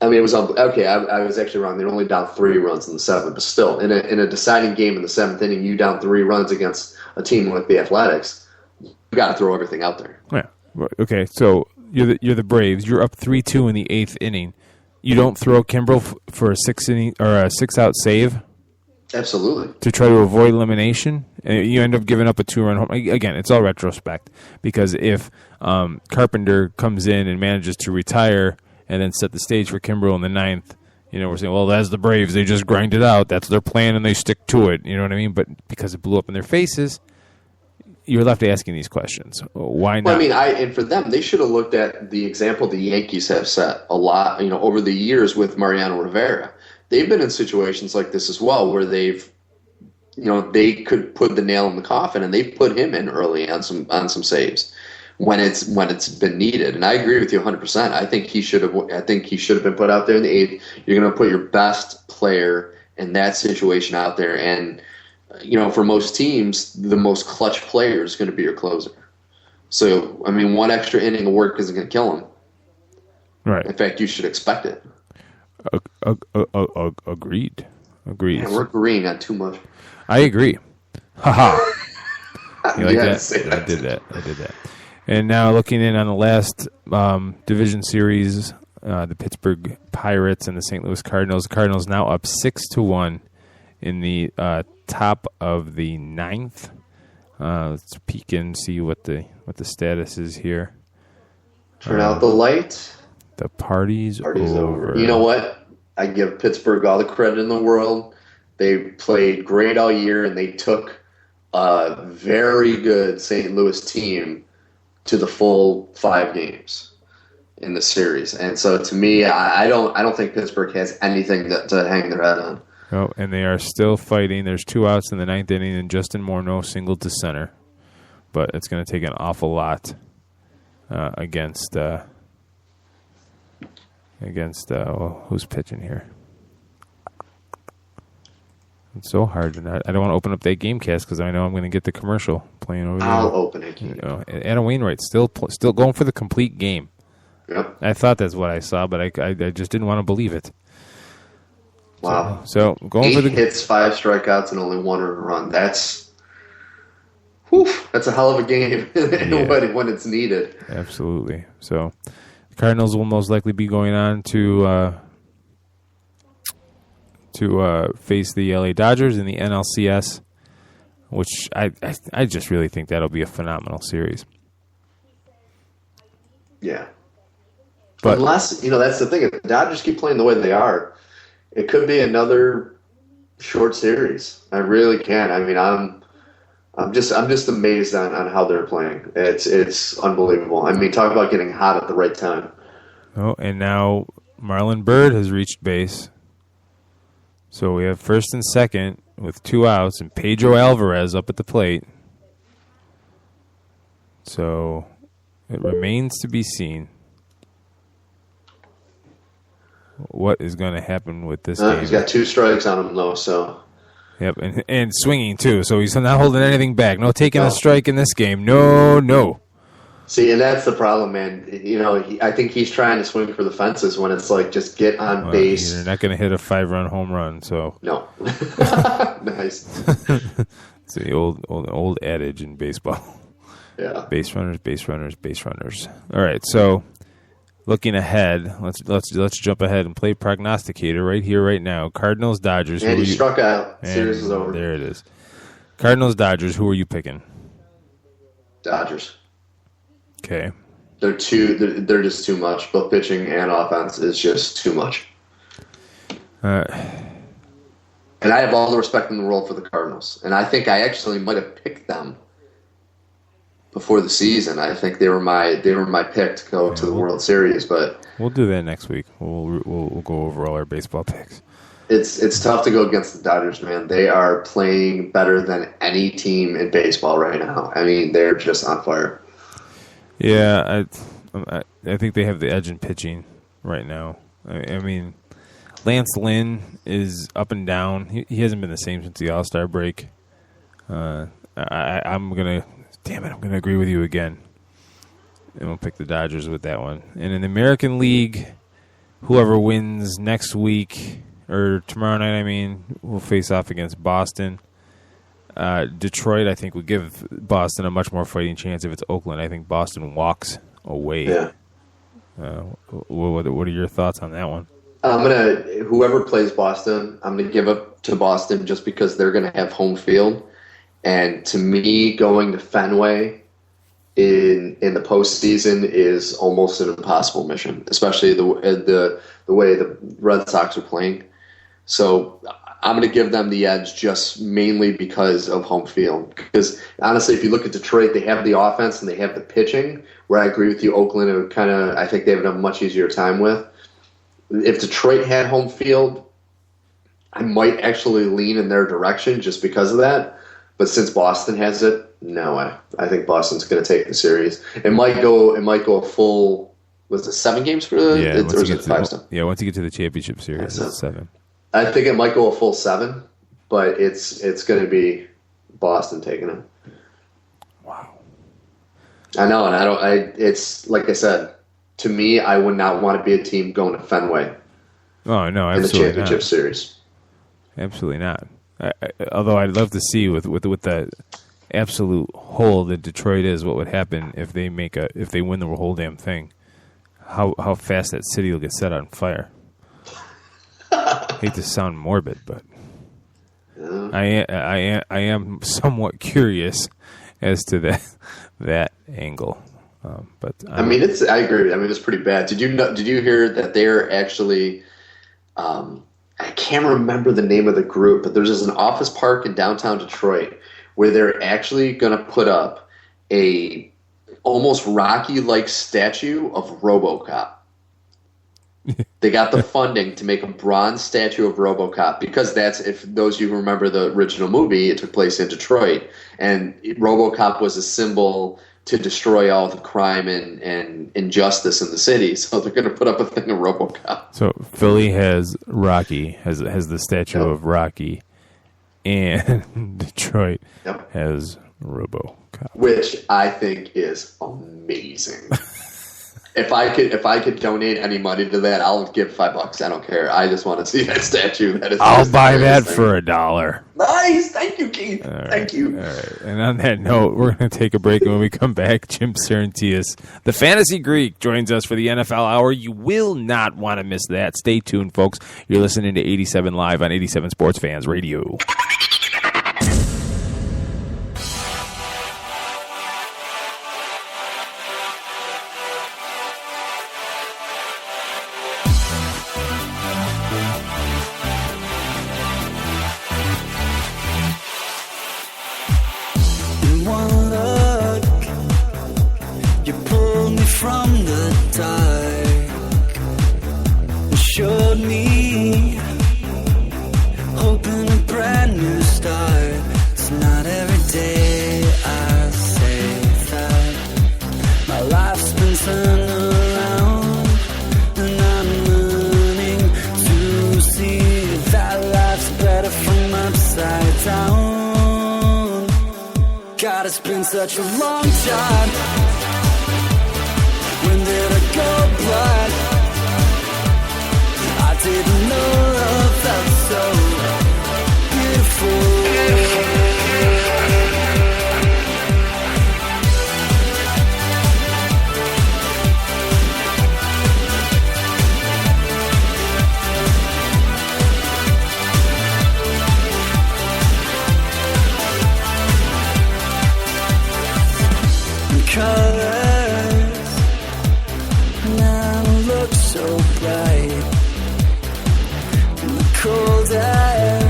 okay. I was actually wrong. They were only down 3 runs in the 7th, but still, in a deciding game in the 7th inning, you down 3 runs against a team like the Athletics, you got to throw everything out there. Yeah. Okay. So you're the Braves. You're up 3-2 in the 8th inning. You don't throw Kimbrell for a 6-out save? Absolutely. To try to avoid elimination? And you end up giving up a 2-run home. Again, it's all retrospect. Because if Carpenter comes in and manages to retire and then set the stage for Kimbrell in the 9th, we're saying, well, that's the Braves. They just grind it out. That's their plan, and they stick to it. You know what I mean? But because it blew up in their faces, you're left asking these questions. Why not? Well, and for them, they should have looked at the example the Yankees have set a lot, over the years with Mariano Rivera. They've been in situations like this as well, where they could put the nail in the coffin, and they put him in early on some saves when it's been needed. And I agree with you 100%. I think he should have been put out there in the 8th. You're going to put your best player in that situation out there, and for most teams, the most clutch player is going to be your closer. So, one extra inning of work isn't going to kill him. Right. In fact, you should expect it. Agreed. Yeah, we're agreeing on too much. I agree. Haha. You like that? I did that. And now looking in on the last division series the Pittsburgh Pirates and the St. Louis Cardinals. The Cardinals now up 6-1 in the top of the ninth. Let's peek and see what the status is here. Turn out the light. The party's over. You know what? I give Pittsburgh all the credit in the world. They played great all year, and they took a very good St. Louis team to the full 5 games in the series. And so, to me, I don't think Pittsburgh has anything to hang their head on. Oh, and they are still fighting. There's 2 outs in the 9th inning, and Justin Morneau singled to center. But it's going to take an awful lot against who's pitching here? It's so hard to not. I don't want to open up that Gamecast because I know I'm going to get the commercial playing over there. I'll open it. You know, Adam Wainwright still going for the complete game. Yep. I thought that's what I saw, but I just didn't want to believe it. Wow. So going 8 for the hits, 5 strikeouts, and only 1 earned run. That's a hell of a game when it's needed. Absolutely. So the Cardinals will most likely be going on to face the LA Dodgers in the NLCS, which I just really think that'll be a phenomenal series. Yeah. But unless, that's the thing. If the Dodgers keep playing the way they are, it could be another short series. I really can. I mean, I'm just amazed on how they're playing. It's unbelievable. I mean, talk about getting hot at the right time. Oh, and now Marlon Byrd has reached base. So we have first and second with 2 outs, and Pedro Alvarez up at the plate. So it remains to be seen what is going to happen with this game. He's got 2 strikes on him, though, so... Yep, and swinging, too. So he's not holding anything back. No taking a strike in this game. No. See, and that's the problem, man. I think he's trying to swing for the fences when it's like, just get on base. You're not going to hit a 5-run home run, so... No. Nice. It's the old adage in baseball. Yeah. Base runners. All right, so... Looking ahead, let's jump ahead and play prognosticator right here, right now. Cardinals, Dodgers. And he struck out. Series is over. There it is. Cardinals, Dodgers. Who are you picking? Dodgers. Okay. They're just too much. Both pitching and offense is just too much. And I have all the respect in the world for the Cardinals, and I think I actually might have picked them before the season. I think they were my pick to go to the World Series, but we'll do that next week. We'll go over all our baseball picks. It's tough to go against the Dodgers, man. They are playing better than any team in baseball right now. I mean, they're just on fire. Yeah, I think they have the edge in pitching right now. I mean, Lance Lynn is up and down. He hasn't been the same since the All-Star break. I'm gonna agree with you again. And we'll pick the Dodgers with that one. And in the American League, whoever wins next week, or tomorrow night, will face off against Boston. Detroit, I think, would give Boston a much more fighting chance. If it's Oakland, I think Boston walks away. Yeah. What are your thoughts on that one? Whoever plays Boston, I'm gonna give up to Boston just because they're gonna have home field. And to me, going to Fenway in the postseason is almost an impossible mission, especially the way the Red Sox are playing. So I'm going to give them the edge just mainly because of home field. Because honestly, if you look at Detroit, they have the offense and they have the pitching. Where I agree with you, Oakland, I think they would have a much easier time with. If Detroit had home field, I might actually lean in their direction just because of that. But since Boston has it, no way. I think Boston's going to take the series. It might go a full. Was it 7 games for the? Yeah, or is it 5 still? Yeah, once you get to the championship series, it's 7. I think it might go a full 7, but it's going to be Boston taking it. Wow. I know, and it's like I said. To me, I would not want to be a team going to Fenway. Oh no, absolutely in the championship series. Absolutely not. Although I'd love to see with the absolute hole that Detroit is, what would happen if they win the whole damn thing. how fast that city will get set on fire. Hate to sound morbid, but I am somewhat curious as to that angle. But I mean, I agree. I mean, it's pretty bad. Did you hear that they're actually? I can't remember the name of the group, but there's an office park in downtown Detroit where they're actually going to put up a almost Rocky-like statue of RoboCop. They got the funding to make a bronze statue of RoboCop because if those of you who remember the original movie, it took place in Detroit, and RoboCop was a symbol to destroy all the crime and injustice in the city. So they're going to put up a thing of RoboCop. So Philly has Rocky, has the statue of Rocky, and Detroit has RoboCop, which I think is amazing. If I could donate any money to that, I'll give $5. I don't care. I just want to see that statue. I'll buy that for $1. Nice. Thank you, Keith. All right. Thank you. All right. And on that note, we're going to take a break. And when we come back, Jim Saranteas, the Fantasy Greek, joins us for the NFL Hour. You will not want to miss that. Stay tuned, folks. You're listening to 87 Live on 87 Sports Fans Radio. It's been such a long time. When did I go blind? I didn't know love felt so beautiful. Colors now look so bright in the cold air,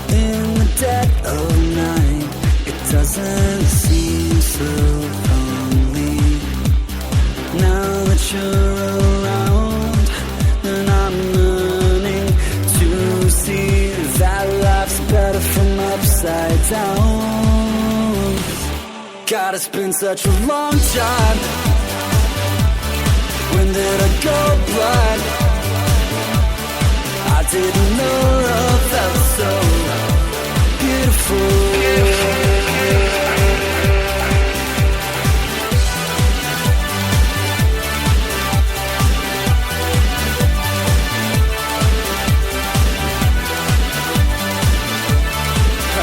in the dead of night. It doesn't seem so lonely now that you're around, and I'm learning to see that life's better from upside down. God, it's been such a long time. When did I go blind? I didn't know love felt so beautiful.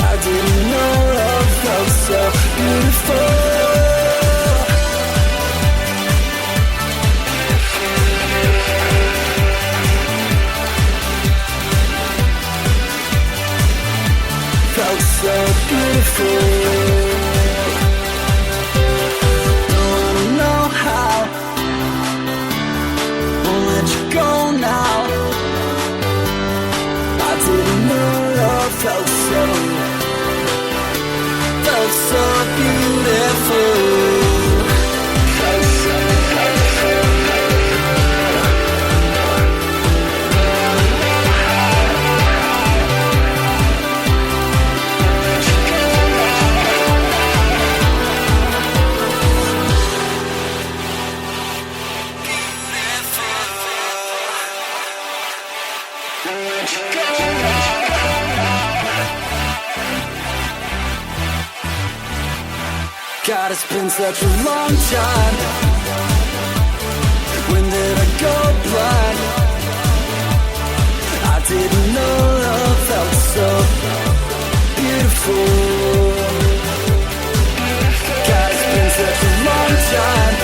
I didn't know love felt so beautiful. Felt so beautiful. Don't wanna know how. Won't let you go now. I didn't know love felt so beautiful. God, it's been such a long time. When did I go blind? I didn't know love felt so beautiful. God, it's been such a long time.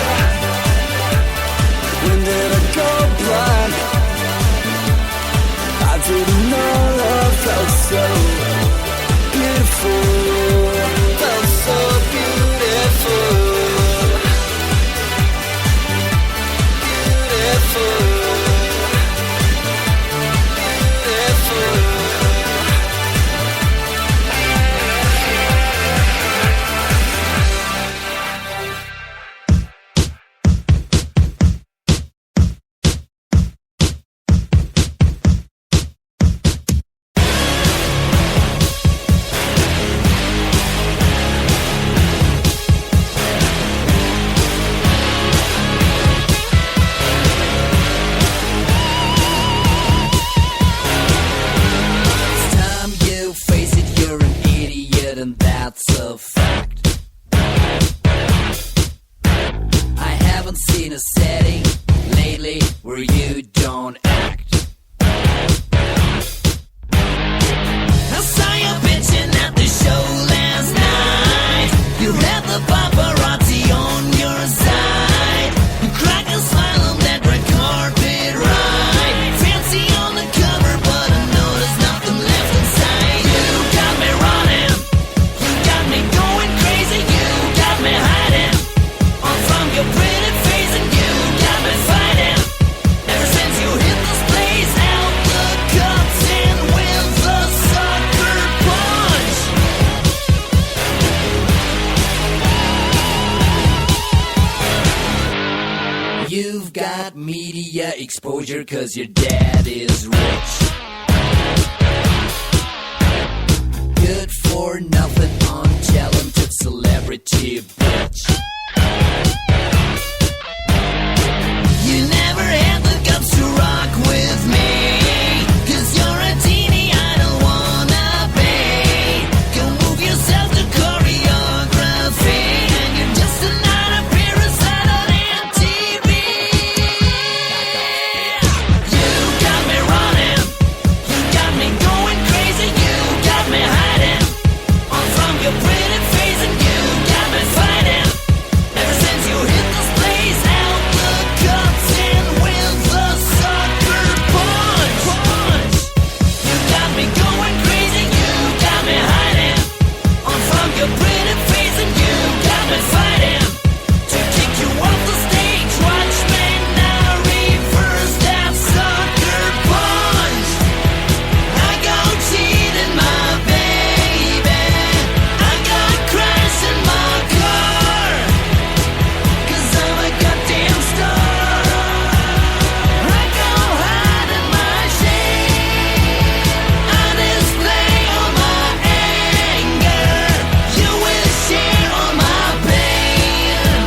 seen a setting lately where you don't act. I saw you bitching at the show last night. You had the paparazzi on your side. You crack a smile on that red carpet ride. Fancy on the cover, but I know there's nothing left inside. You got me running. You got me going crazy. You got me hiding. On from your pretty face, and you got me fighting. Ever since you hit this place, out the cups and with the sucker punch. You've got media exposure 'cause your dad is rich. Good for nothing, untalented celebrity bitch. You never had the guts to rock with me, 'cause you're a teeny I don't wanna be. Go move yourself to choreography, and you're just another parasite on MTV. You got me running, you got me going crazy, you got me hiding. On from your pretty face, and you got me fighting. Ever since you hit this place, out the cups and with the sucker punch. You got me going crazy, you got me hiding. On from your pretty face, and you got me fighting. To kick you off the stage, watch me now reverse that sucker punch. I go cheating my baby, I got crash in my car, 'cause I'm a goddamn star. I go hide in my shame, I display all my anger. You will share all my pain.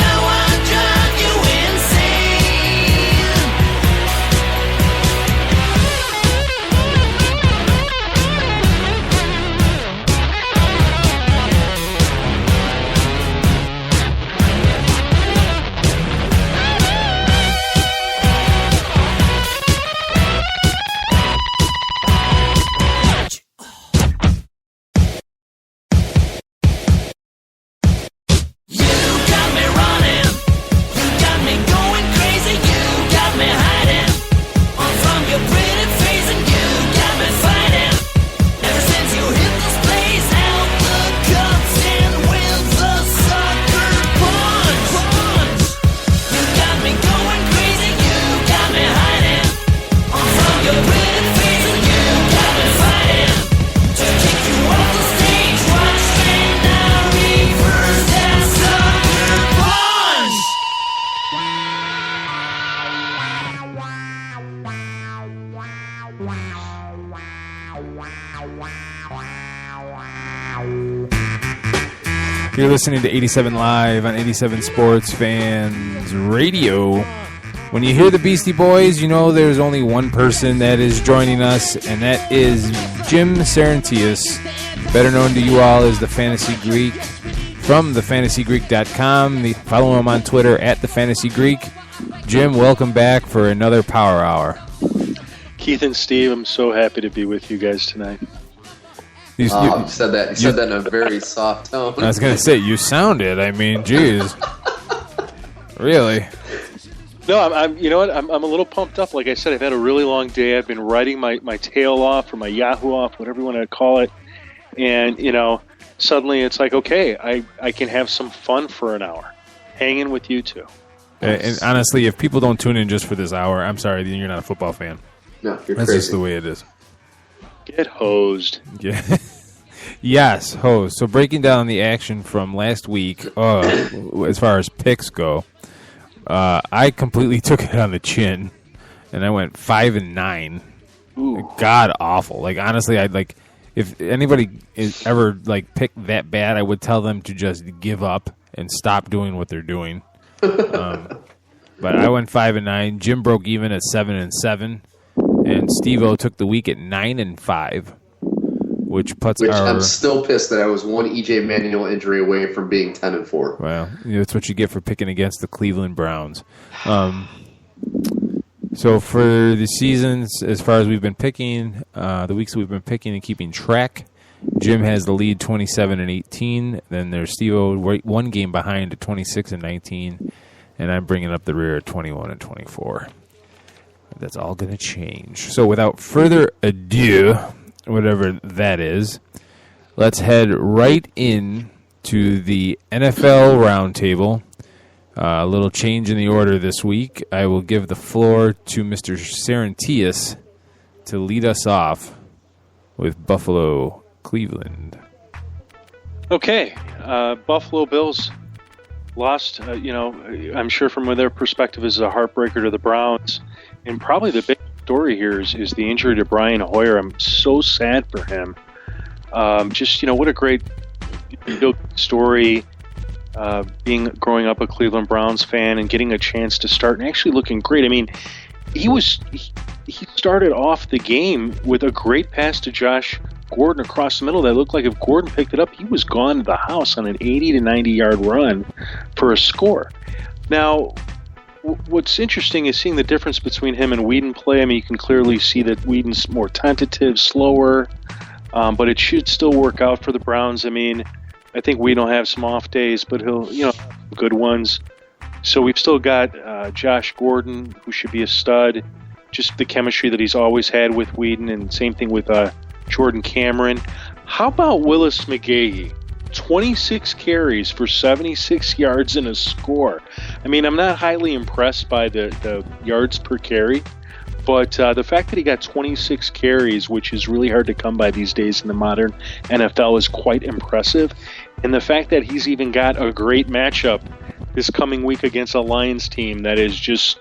Now I drive you insane. You got me running, you got me going crazy, you got me hiding. On from your pretty face, and you got me fighting. Ever since you hit this place, out the cups and with the sucker punch. You got me going crazy, you got me hiding. On from your pretty face, and you got me fighting. To kick you off the stage, watch me now reverse that sucker punch. You're listening to 87 Live on 87 Sports Fans Radio. When you hear the Beastie Boys, you know there's only one person that is joining us, and that is Jim Saranteas, better known to you all as the Fantasy Greek, from thefantasygreek.com. Follow him on Twitter at thefantasygreek. Jim, welcome back for another Power Hour. Keith and Steve, I'm so happy to be with you guys tonight. You said that. You said that in a very soft tone. I was going to say, you sounded, I mean, geez. Really? No, I'm. You know what? I'm a little pumped up. Like I said, I've had a really long day. I've been writing my tail off or my Yahoo off, whatever you want to call it. And, suddenly it's like, okay, I can have some fun for an hour, hanging with you two. And honestly, if people don't tune in just for this hour, I'm sorry, then you're not a football fan. No, you're That's crazy. just the way it is. Get hosed. Yeah. Yes, host. So breaking down the action from last week, as far as picks go, I completely took it on the chin, and I went 5-9. Ooh. God awful. Like honestly, I'd like if anybody is ever like picked that bad, I would tell them to just give up and stop doing what they're doing. But I went 5-9. Jim broke even at 7-7, and Steve-O took the week at 9-5. which puts Which our... I'm still pissed that I was one E.J. Manuel injury away from being 10-4. Well, that's what you get for picking against the Cleveland Browns. So for the seasons, as far as we've been picking, the weeks we've been picking and keeping track, Jim has the lead 27-18. Then there's Steve-O one game behind at 26-19. And I'm bringing up the rear at 21-24. That's all going to change. So without further ado, whatever that is, let's head right in to the NFL Roundtable. A little change in the order this week. I will give the floor to Mr. Saranteas to lead us off with Buffalo, Cleveland. Okay, Buffalo Bills lost. I'm sure from their perspective is a heartbreaker to the Browns, and probably the big story here is the injury to Brian Hoyer. I'm so sad for him. What a great story. Growing up a Cleveland Browns fan and getting a chance to start and actually looking great. I mean, he started off the game with a great pass to Josh Gordon across the middle that looked like if Gordon picked it up, he was gone to the house on an 80 to 90 yard run for a score. Now, what's interesting is seeing the difference between him and Whedon play. I mean, you can clearly see that Whedon's more tentative, slower, but it should still work out for the Browns. I mean, I think Whedon will have some off days, but he'll, good ones. So we've still got Josh Gordon, who should be a stud. Just the chemistry that he's always had with Whedon, and same thing with Jordan Cameron. How about Willis McGahee? 26 carries for 76 yards and a score. I mean, I'm not highly impressed by the yards per carry, but the fact that he got 26 carries, which is really hard to come by these days in the modern NFL, is quite impressive. And the fact that he's even got a great matchup this coming week against a Lions team that is just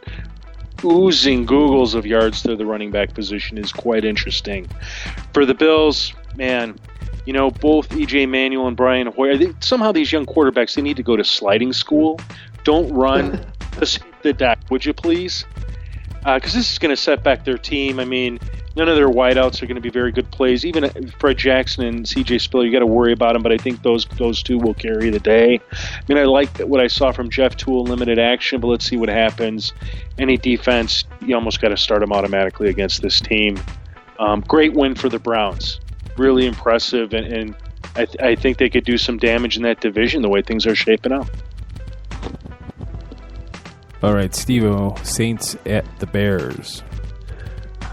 oozing googles of yards to the running back position is quite interesting. For the Bills, man, both E.J. Manuel and Brian Hoyer, somehow these young quarterbacks, they need to go to sliding school. Don't run the deck, would you please? Because this is going to set back their team. I mean, none of their wideouts are going to be very good plays. Even Fred Jackson and C.J. Spiller, you got to worry about them, but I think those two will carry the day. I mean, I like what I saw from Jeff Toole, limited action, but let's see what happens. Any defense, you almost got to start them automatically against this team. Great win for the Browns. Really impressive, and I think they could do some damage in that division the way things are shaping up. All right, Steve-O, Saints at the Bears.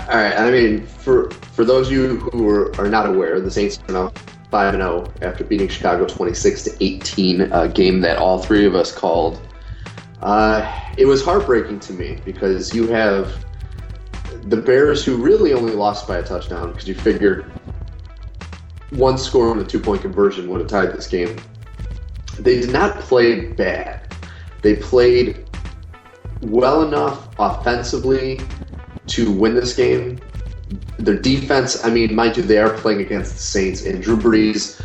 All right, I mean, for those of you who are not aware, the Saints are now 5-0 after beating Chicago 26-18, a game that all three of us called. It was heartbreaking to me because you have the Bears, who really only lost by a touchdown because you figured one score and a 2-point conversion would have tied this game. They did not play bad. They played well enough offensively to win this game. Their defense, I mean, mind you, they are playing against the Saints, and Drew Brees,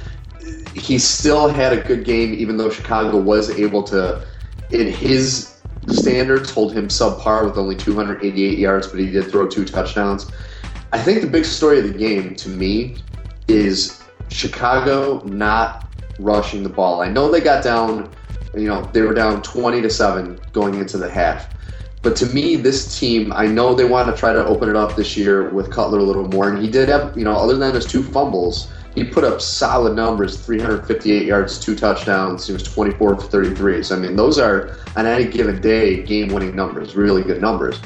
he still had a good game, even though Chicago was able to, in his standards, hold him subpar with only 288 yards, but he did throw 2 touchdowns. I think the big story of the game, to me, is Chicago not rushing the ball. I know they got down, they were down 20-7 going into the half. But to me, this team, I know they want to try to open it up this year with Cutler a little more. And he did have, other than his 2 fumbles, he put up solid numbers, 358 yards, 2 touchdowns. He was 24 for 33. So, I mean, those are, on any given day, game-winning numbers, really good numbers.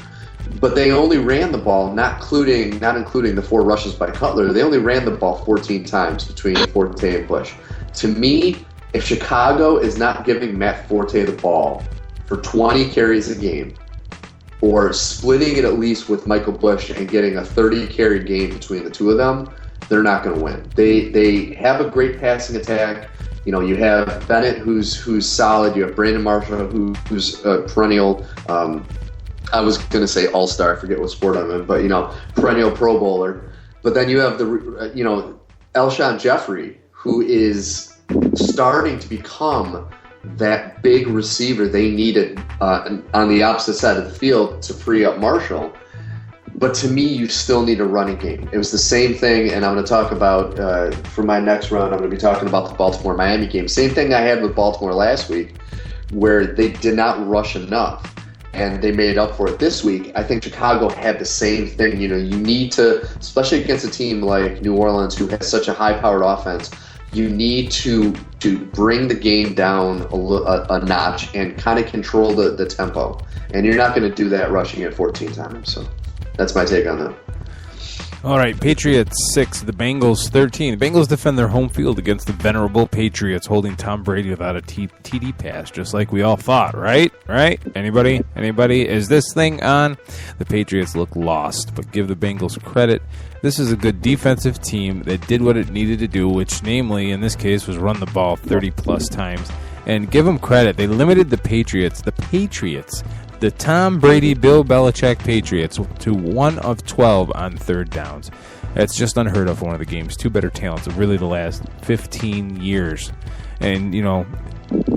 But they only ran the ball, not including the 4 rushes by Cutler. They only ran the ball 14 times between Forte and Bush. To me, if Chicago is not giving Matt Forte the ball for 20 carries a game, or splitting it at least with Michael Bush and getting a 30-carry game between the two of them, they're not going to win. They have a great passing attack. You have Bennett, who's solid. You have Brandon Marshall, who's a perennial. I was going to say all-star. I forget what sport I'm in, but perennial Pro Bowler. But then you have Alshon Jeffrey, who is starting to become that big receiver they needed on the opposite side of the field to free up Marshall. But to me, you still need a running game. It was the same thing, and I'm going to talk about, for my next round, I'm going to be talking about the Baltimore-Miami game. Same thing I had with Baltimore last week, where they did not rush enough, and they made up for it this week. I think Chicago had the same thing. You need to, especially against a team like New Orleans, who has such a high-powered offense, you need to bring the game down a notch and kind of control the tempo. And you're not going to do that rushing it 14 times. So that's my take on that. All right, Patriots 6, the Bengals 13. The Bengals defend their home field against the venerable Patriots, holding Tom Brady without a TD pass, just like we all thought, right? Anybody? Is this thing on? The Patriots look lost, but give the Bengals credit. This is a good defensive team that did what it needed to do, which namely, in this case, was run the ball 30-plus times. And give them credit. They limited the Patriots, the Tom Brady, Bill Belichick Patriots, to 1 of 12 on third downs. That's just unheard of for one of the game's two better talents of really the last 15 years. And,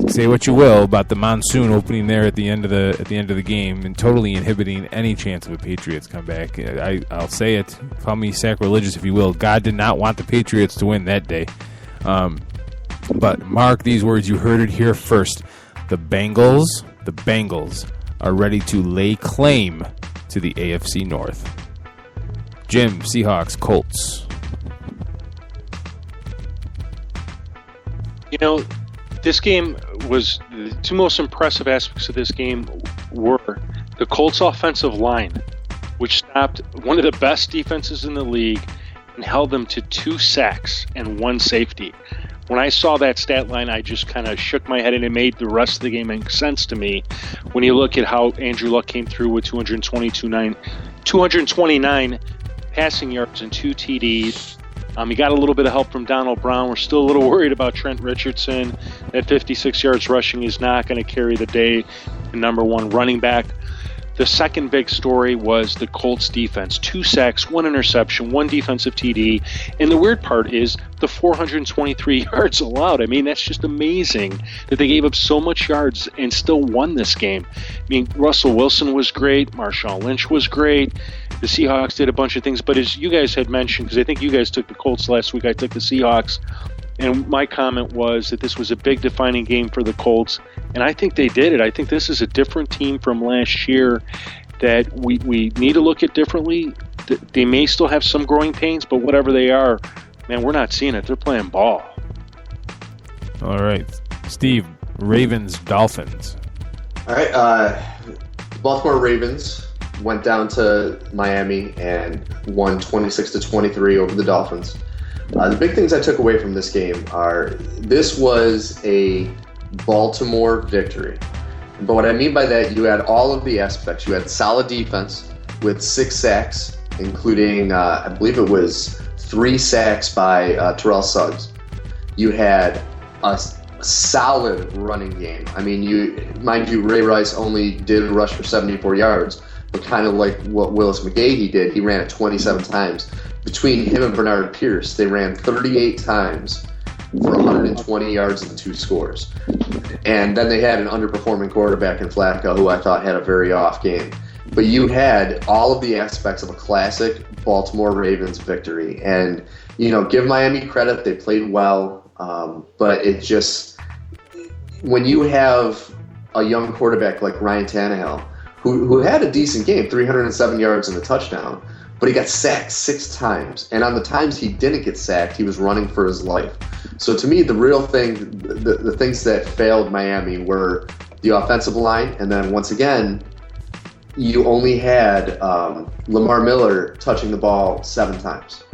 say what you will about the monsoon opening there at the end of the game and totally inhibiting any chance of a Patriots comeback. I'll say it, call me sacrilegious if you will. God did not want the Patriots to win that day. But mark these words, you heard it here first. The Bengals are ready to lay claim to the AFC North. Jim, Seahawks, Colts. This game was, the two most impressive aspects of this game were the Colts' offensive line, which stopped one of the best defenses in the league and held them to 2 sacks and 1 safety. When I saw that stat line, I just kind of shook my head, and it made the rest of the game make sense to me. When you look at how Andrew Luck came through with 229 passing yards and 2 TDs. He got a little bit of help from Donald Brown. We're still a little worried about Trent Richardson. At 56 yards rushing, he's not going to carry the day. The number 1 running back. The second big story was the Colts defense. 2 sacks, 1 interception, 1 defensive TD. And the weird part is the 423 yards allowed. I mean, that's just amazing that they gave up so much yards and still won this game. I mean, Russell Wilson was great. Marshawn Lynch was great. The Seahawks did a bunch of things. But as you guys had mentioned, because I think you guys took the Colts last week, I took the Seahawks. And my comment was that this was a big defining game for the Colts, and I think they did it. I think this is a different team from last year that we need to look at differently. They may still have some growing pains, but whatever they are, man, we're not seeing it. They're playing ball. All right. Steve, Ravens, Dolphins. All right. Baltimore Ravens went down to Miami and won 26-23 over the Dolphins. The big things I took away from this game are this was a Baltimore victory. But what I mean by that, you had all of the aspects. You had solid defense with 6 sacks, including, I believe it was 3 sacks by Terrell Suggs. You had a solid running game. I mean, mind you, Ray Rice only did rush for 74 yards, but kind of like what Willis McGahee did, he ran it 27 times. Between him and Bernard Pierce, they ran 38 times for 120 yards and 2 scores. And then they had an underperforming quarterback in Flacco, who I thought had a very off game. But you had all of the aspects of a classic Baltimore Ravens victory. And, give Miami credit, they played well. But it just, when you have a young quarterback like Ryan Tannehill, who had a decent game, 307 yards and a touchdown, but he got sacked 6 times. And on the times he didn't get sacked, he was running for his life. So to me, the real thing, the things that failed Miami were the offensive line. And then once again, you only had Lamar Miller touching the ball 7 times.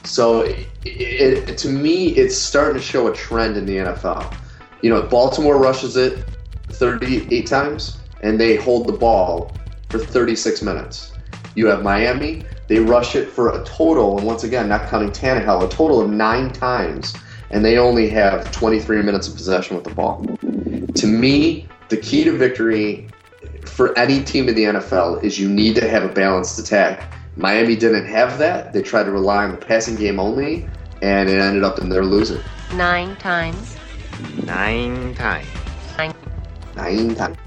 So to me, it's starting to show a trend in the NFL. Baltimore rushes it 38 times, and they hold the ball for 36 minutes. You have Miami, they rush it for a total, and once again, not counting Tannehill, a total of 9 times, and they only have 23 minutes of possession with the ball. To me, the key to victory for any team in the NFL is you need to have a balanced attack. Miami didn't have that. They tried to rely on the passing game only, and it ended up in their losing. 9 times. 9 times. 9 9 times.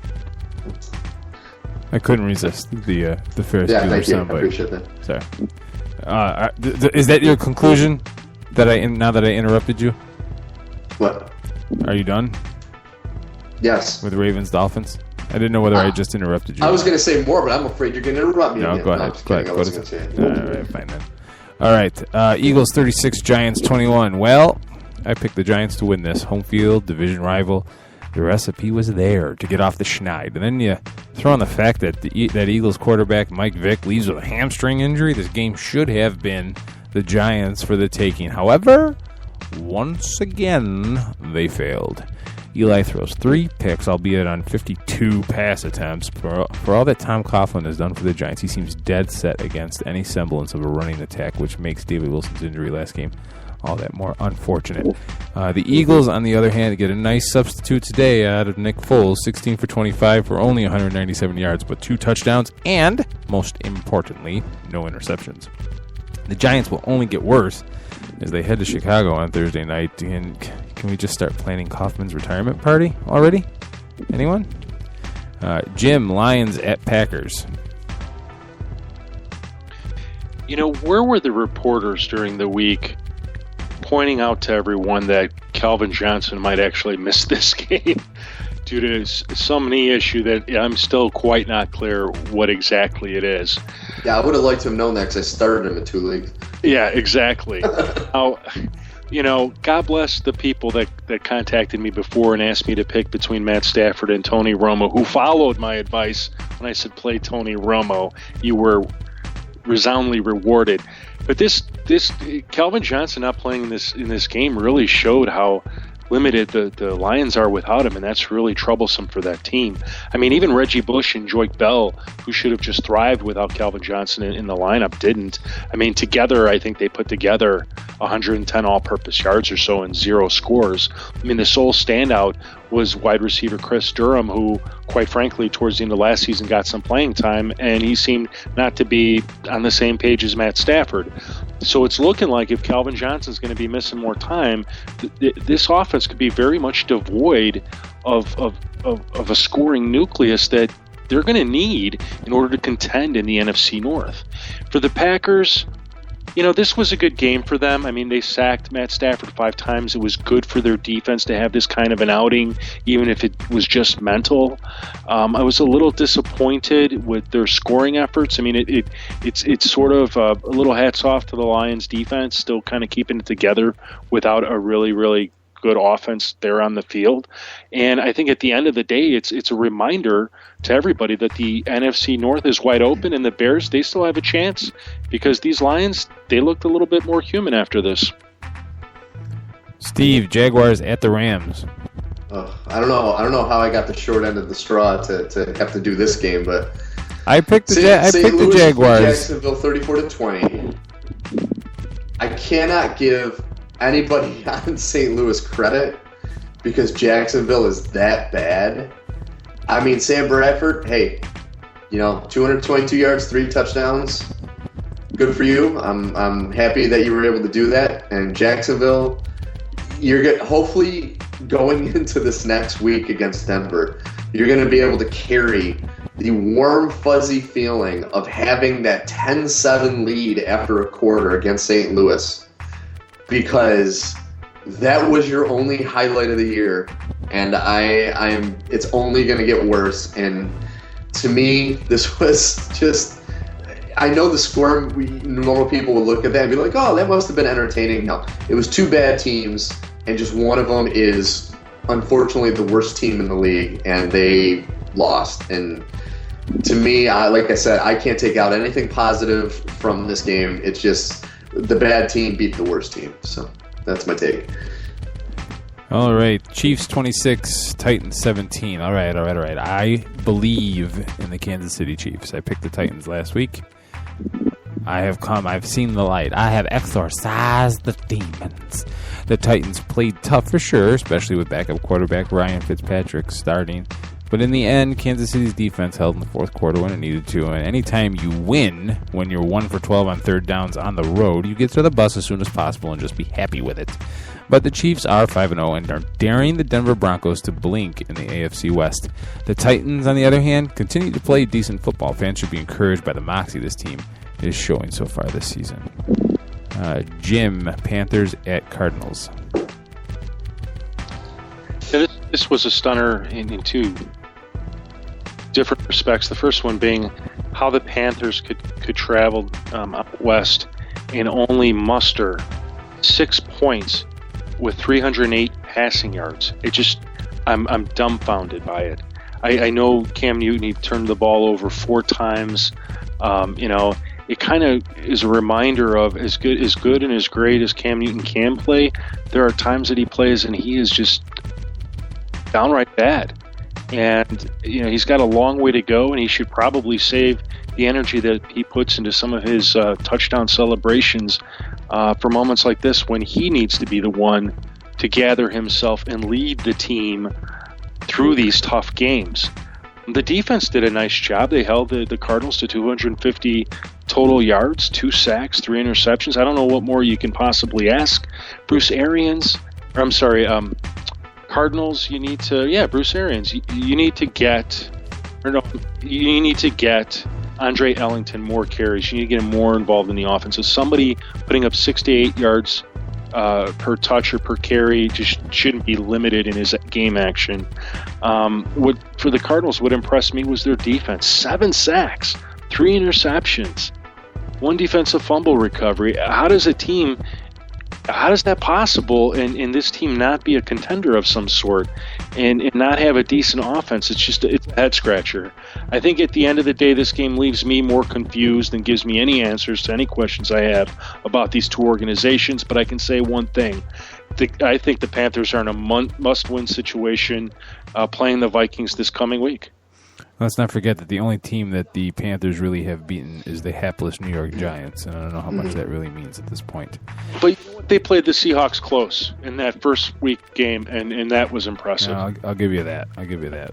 I couldn't resist the Ferris Yeah, Bueller thank you. I soundbite. appreciate that. Sorry. Is that your conclusion? Now that I interrupted you, What? are you done Yes. with Ravens Dolphins? I didn't know whether I just interrupted you. I was going to say more, but I'm afraid you're going to interrupt me. No, again. go I'm ahead. just Go kidding. ahead. I wasn't going to say All anything. right, fine then. All right, Eagles 36, Giants 21. Well, I picked the Giants to win this home field division rival. The recipe was there to get off the schneid. And then you throw in the fact that that Eagles quarterback Mike Vick leaves with a hamstring injury. This game should have been the Giants for the taking. However, once again, they failed. Eli throws 3 picks, albeit on 52 pass attempts. For all that Tom Coughlin has done for the Giants, he seems dead set against any semblance of a running attack, which makes David Wilson's injury last game all that more unfortunate. The Eagles, on the other hand, get a nice substitute today out of Nick Foles, 16 for 25 for only 197 yards, but 2 touchdowns, and, most importantly, no interceptions. The Giants will only get worse as they head to Chicago on Thursday night. And can we just start planning Kaufman's retirement party already? Anyone? Jim, Lions at Packers. You know, where were the reporters during the week pointing out to everyone that Calvin Johnson might actually miss this game due to some knee issue that I'm still quite not clear what exactly it is? Yeah, I would have liked to have known that because I started him in 2 leagues. Yeah, exactly. Now, you know, God bless the people that contacted me before and asked me to pick between Matt Stafford and Tony Romo, who followed my advice when I said play Tony Romo. You were resoundingly rewarded. But this Calvin Johnson not playing in this game really showed how limited the Lions are without him, and that's really troublesome for that team. I mean, even Reggie Bush and Joique Bell, who should have just thrived without Calvin Johnson in the lineup, didn't. I mean, together, I think they put together 110 all-purpose yards or so and 0 scores. I mean, the sole standout was wide receiver Chris Durham, who, quite frankly, towards the end of last season got some playing time, and he seemed not to be on the same page as Matt Stafford. So it's looking like if Calvin Johnson's going to be missing more time, this offense could be very much devoid of a scoring nucleus that they're going to need in order to contend in the NFC North. For the Packers, you know, this was a good game for them. I mean, they sacked Matt Stafford 5 times. It was good for their defense to have this kind of an outing, even if it was just mental. I was a little disappointed with their scoring efforts. I mean, it's sort of a little hats off to the Lions defense, still kind of keeping it together without a really, really good offense there on the field. And I think at the end of the day, it's a reminder to everybody that the NFC North is wide open, and the Bears, they still have a chance because these Lions, they looked a little bit more human after this. Steve, Jaguars at the Rams. I don't know how I got the short end of the straw to have to do this game, but I picked the Jaguars. Jacksonville 34-20. I cannot give anybody on St. Louis credit because Jacksonville is that bad. I mean, Sam Bradford, hey, you know, 222 yards, 3 touchdowns. Good for you. I'm happy that you were able to do that. And Jacksonville, hopefully going into this next week against Denver, you're going to be able to carry the warm, fuzzy feeling of having that 10-7 lead after a quarter against St. Louis, because that was your only highlight of the year, and it's only going to get worse. And to me, this was just, I know the score, normal people would look at that and be like, oh, that must have been entertaining. No, it was 2 bad teams, and just one of them is unfortunately the worst team in the league, and they lost. And to me, like I said, I can't take out anything positive from this game. It's just the bad team beat the worst team. So that's my take. All right, Chiefs 26, Titans 17. All right. I believe in the Kansas City Chiefs. I picked the Titans last week. I've seen the light. I have exorcised the demons. The Titans played tough for sure, especially with backup quarterback Ryan Fitzpatrick starting. But in the end, Kansas City's defense held in the fourth quarter when it needed to. And anytime you win, when you're 1 for 12 on third downs on the road, you get to the bus as soon as possible and just be happy with it. But the Chiefs are 5-0 and are daring the Denver Broncos to blink in the AFC West. The Titans, on the other hand, continue to play decent football. Fans should be encouraged by the moxie this team is showing so far this season. Jim, Panthers at Cardinals. Yeah, this was a stunner in two different respects. The first one being how the Panthers could travel out west and only muster 6 points with 308 passing yards. I'm dumbfounded by it. I know Cam Newton, he turned the ball over 4 times. It kind of is a reminder of as good and as great as Cam Newton can play, there are times that he plays and he is just downright bad. And, he's got a long way to go, and he should probably save the energy that he puts into some of his touchdown celebrations for moments like this when he needs to be the one to gather himself and lead the team through these tough games. The defense did a nice job. They held the Cardinals to 250 total yards, 2 sacks, 3 interceptions. I don't know what more you can possibly ask. Bruce Arians, Cardinals, Bruce Arians, you need to get Andre Ellington more carries. You need to get him more involved in the offense. So somebody putting up 6 to 8 yards per touch or per carry just shouldn't be limited in his game action. For the Cardinals, what impressed me was their defense. 7 sacks, 3 interceptions, 1 defensive fumble recovery. How is that possible and this team not be a contender of some sort and not have a decent offense? It's a head scratcher. I think at the end of the day, this game leaves me more confused than gives me any answers to any questions I have about these two organizations. But I can say one thing. I think the Panthers are in a must-win situation playing the Vikings this coming week. Let's not forget that the only team that the Panthers really have beaten is the hapless New York Giants, and I don't know how much that really means at this point. But you know what? They played the Seahawks close in that first week game, and that was impressive. I'll give you that.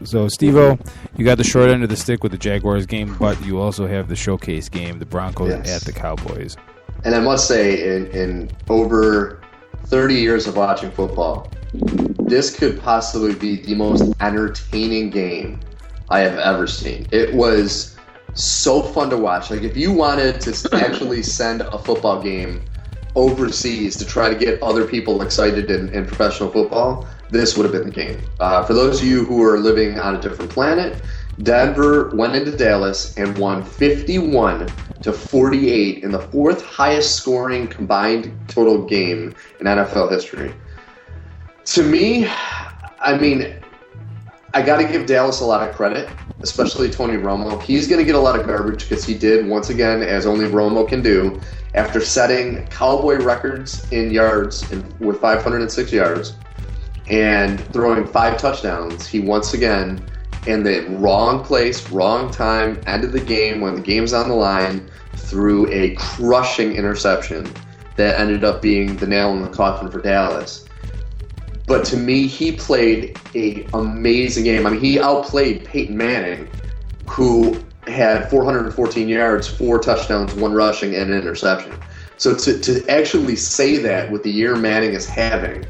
So, Steve-O, you got the short end of the stick with the Jaguars game, but you also have the showcase game, the Broncos at the Cowboys. And I must say, in over 30 years of watching football, this could possibly be the most entertaining game I have ever seen. It was so fun to watch. Like, if you wanted to actually send a football game overseas to try to get other people excited in professional football, this would have been the game. For those of you who are living on a different planet, Denver went into Dallas and won 51-48 in the 4th highest scoring combined total game in NFL history. To me, I got to give Dallas a lot of credit, especially Tony Romo. He's going to get a lot of garbage because he did, once again, as only Romo can do, after setting Cowboy records in yards with 506 yards and throwing 5 touchdowns. He once again, in the wrong place, wrong time, end of the game, when the game's on the line, threw a crushing interception that ended up being the nail in the coffin for Dallas. But to me, he played an amazing game. He outplayed Peyton Manning, who had 414 yards, 4 touchdowns, 1 rushing, and an interception. So to actually say that with the year Manning is having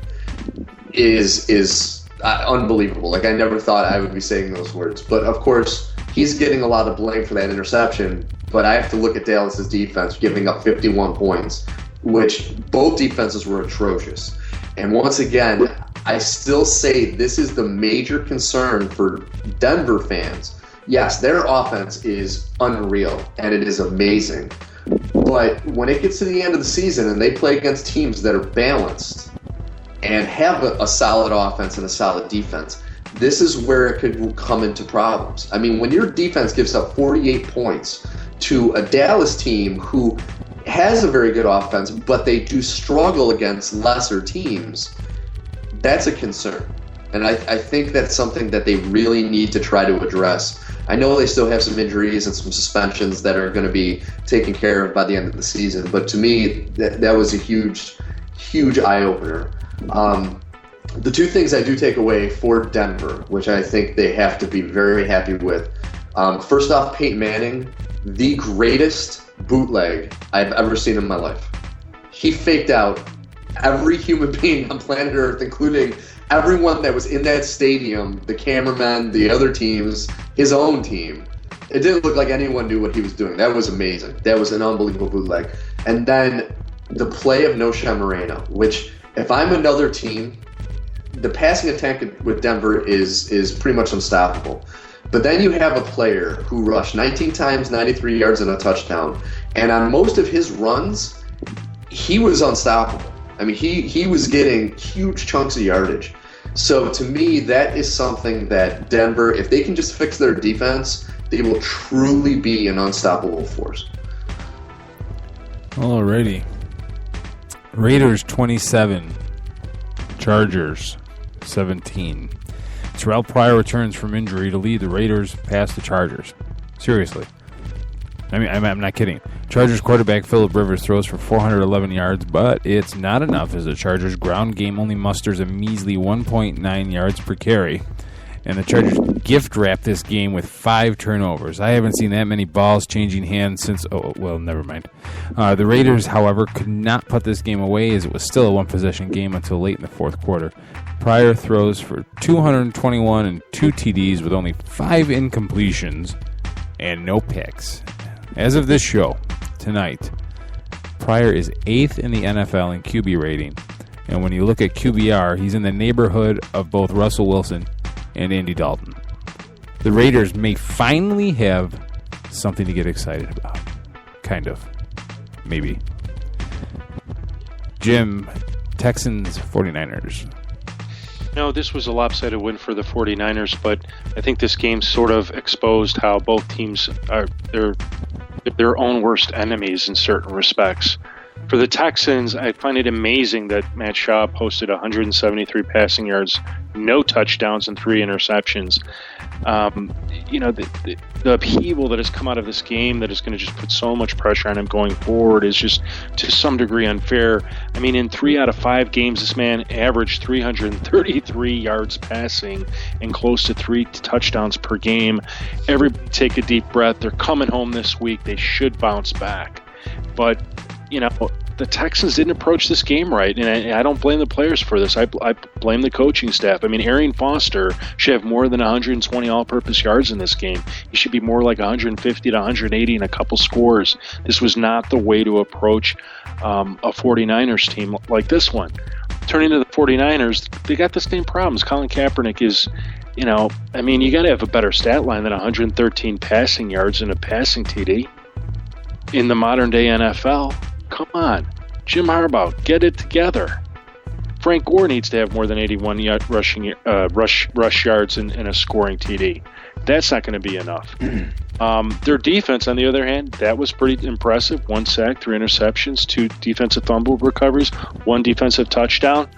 is unbelievable. Like, I never thought I would be saying those words. But, of course, he's getting a lot of blame for that interception. But I have to look at Dallas's defense giving up 51 points, which both defenses were atrocious. And once again, I still say this is the major concern for Denver fans. Yes, their offense is unreal, and it is amazing. But when it gets to the end of the season and they play against teams that are balanced and have a solid offense and a solid defense, this is where it could come into problems. When your defense gives up 48 points to a Dallas team who has a very good offense, but they do struggle against lesser teams, that's a concern. And I think that's something that they really need to try to address. I know they still have some injuries and some suspensions that are going to be taken care of by the end of the season, but to me, that was a huge, huge eye-opener. The 2 things I do take away for Denver, which I think they have to be very happy with. First off, Peyton Manning, the greatest bootleg I've ever seen in my life. He faked out every human being on planet Earth, including everyone that was in that stadium, the cameramen, the other teams, his own team. It didn't look like anyone knew what he was doing. That was amazing. That was an unbelievable bootleg. And then the play of Nosha Moreno, which if I'm another team, the passing attack with Denver is pretty much unstoppable. But then you have a player who rushed 19 times, 93 yards and a touchdown. And on most of his runs, he was unstoppable. I mean, he was getting huge chunks of yardage. So to me, that is something that Denver, if they can just fix their defense, they will truly be an unstoppable force. Alrighty. Raiders 27, Chargers 17. Terrell Pryor returns from injury to lead the Raiders past the Chargers. Seriously. I mean, I'm not kidding. Chargers quarterback Phillip Rivers throws for 411 yards, but it's not enough as the Chargers' ground game only musters a measly 1.9 yards per carry. And the Chargers gift wrap this game with 5 turnovers. I haven't seen that many balls changing hands since... Oh, well, never mind. The Raiders, however, could not put this game away as it was still a one-possession game until late in the fourth quarter. Pryor throws for 221 and 2 TDs with only 5 incompletions and no picks. As of this show, tonight, Pryor is 8th in the NFL in QB rating. And when you look at QBR, he's in the neighborhood of both Russell Wilson and Andy Dalton. The Raiders may finally have something to get excited about. Kind of. Maybe. Jim, Texans, 49ers. No, this was a lopsided win for the 49ers, but I think this game sort of exposed how both teams are their own worst enemies in certain respects. For the Texans, I find it amazing that Matt Schaub posted 173 passing yards, no touchdowns, and 3 interceptions. The upheaval that has come out of this game that is going to just put so much pressure on him going forward is just to some degree unfair. I mean, in 3 out of 5 games, this man averaged 333 yards passing and close to 3 touchdowns per game. Everybody take a deep breath. They're coming home this week. They should bounce back. But the Texans didn't approach this game right, and I don't blame the players for this. I blame the coaching staff. I mean, Arian Foster should have more than 120 all-purpose yards in this game. He should be more like 150 to 180 and a couple scores. This was not the way to approach a 49ers team like this one. Turning to the 49ers, they got the same problems. Colin Kaepernick is, you got to have a better stat line than 113 passing yards and a passing TD. In the modern-day NFL, come on. Jim Harbaugh, get it together. Frank Gore needs to have more than 81 rush yards and a scoring TD. That's not going to be enough. Their defense, on the other hand, that was pretty impressive. 1 sack, 3 interceptions, 2 defensive fumble recoveries, 1 defensive touchdown.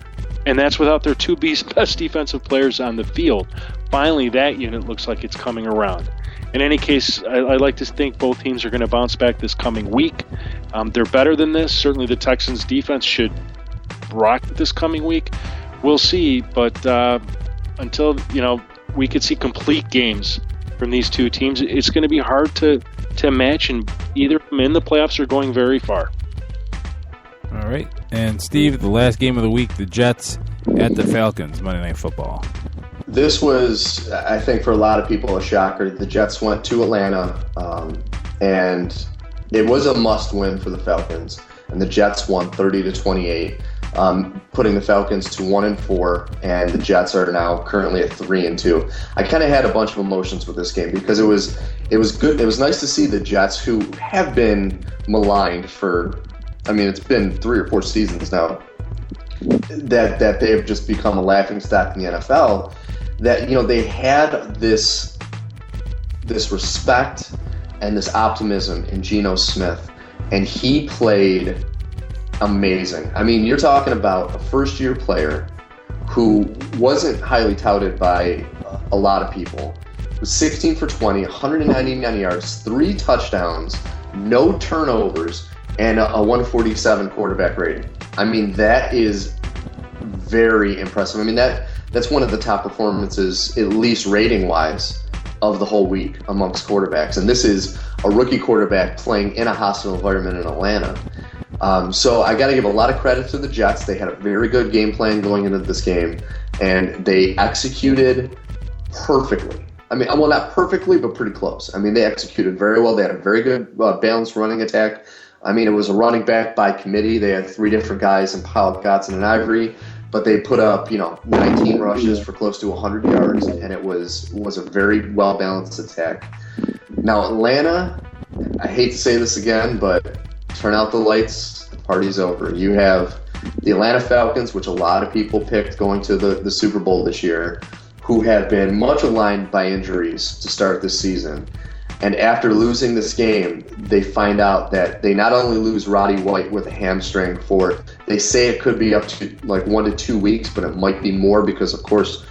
And that's without their 2 best defensive players on the field. Finally, that unit looks like it's coming around. In any case, I like to think both teams are going to bounce back this coming week. They're better than this. Certainly the Texans' defense should rock this coming week. We'll see, but until we could see complete games from these two teams, it's going to be hard to match, and either of them in the playoffs or going very far. All right. And Steve, the last game of the week, the Jets at the Falcons, Monday Night Football. This was, I think, for a lot of people, a shocker. The Jets went to Atlanta, and it was a must-win for the Falcons. And the Jets won 30-28, putting the Falcons to 1-4, and the Jets are now currently at 3-2. I kind of had a bunch of emotions with this game because it was good. It was nice to see the Jets, who have been maligned for, it's been 3 or 4 seasons now, that they have just become a laughingstock in the NFL. That they had this respect and this optimism in Geno Smith, and he played amazing. You're talking about a first-year player who wasn't highly touted by a lot of people. It was 16 for 20, 199 yards, 3 touchdowns, no turnovers, and a 147 quarterback rating. That is very impressive. That's one of the top performances, at least rating-wise, of the whole week amongst quarterbacks. And this is a rookie quarterback playing in a hostile environment in Atlanta. So I got to give a lot of credit to the Jets. They had a very good game plan going into this game, and they executed perfectly. I mean, well, not perfectly, but pretty close. I mean, they executed very well. They had a very good balanced running attack. I mean, it was a running back by committee. They had 3 different guys in Powell, Gotson, and Ivory, but they put up, 19 rushes for close to 100 yards, and it was a very well-balanced attack. Now, Atlanta, I hate to say this again, but turn out the lights, the party's over. You have the Atlanta Falcons, which a lot of people picked going to the Super Bowl this year, who have been much aligned by injuries to start this season. And after losing this game, they find out that they not only lose Roddy White with a hamstring they say it could be up to like 1 to 2 weeks, but it might be more because, of course,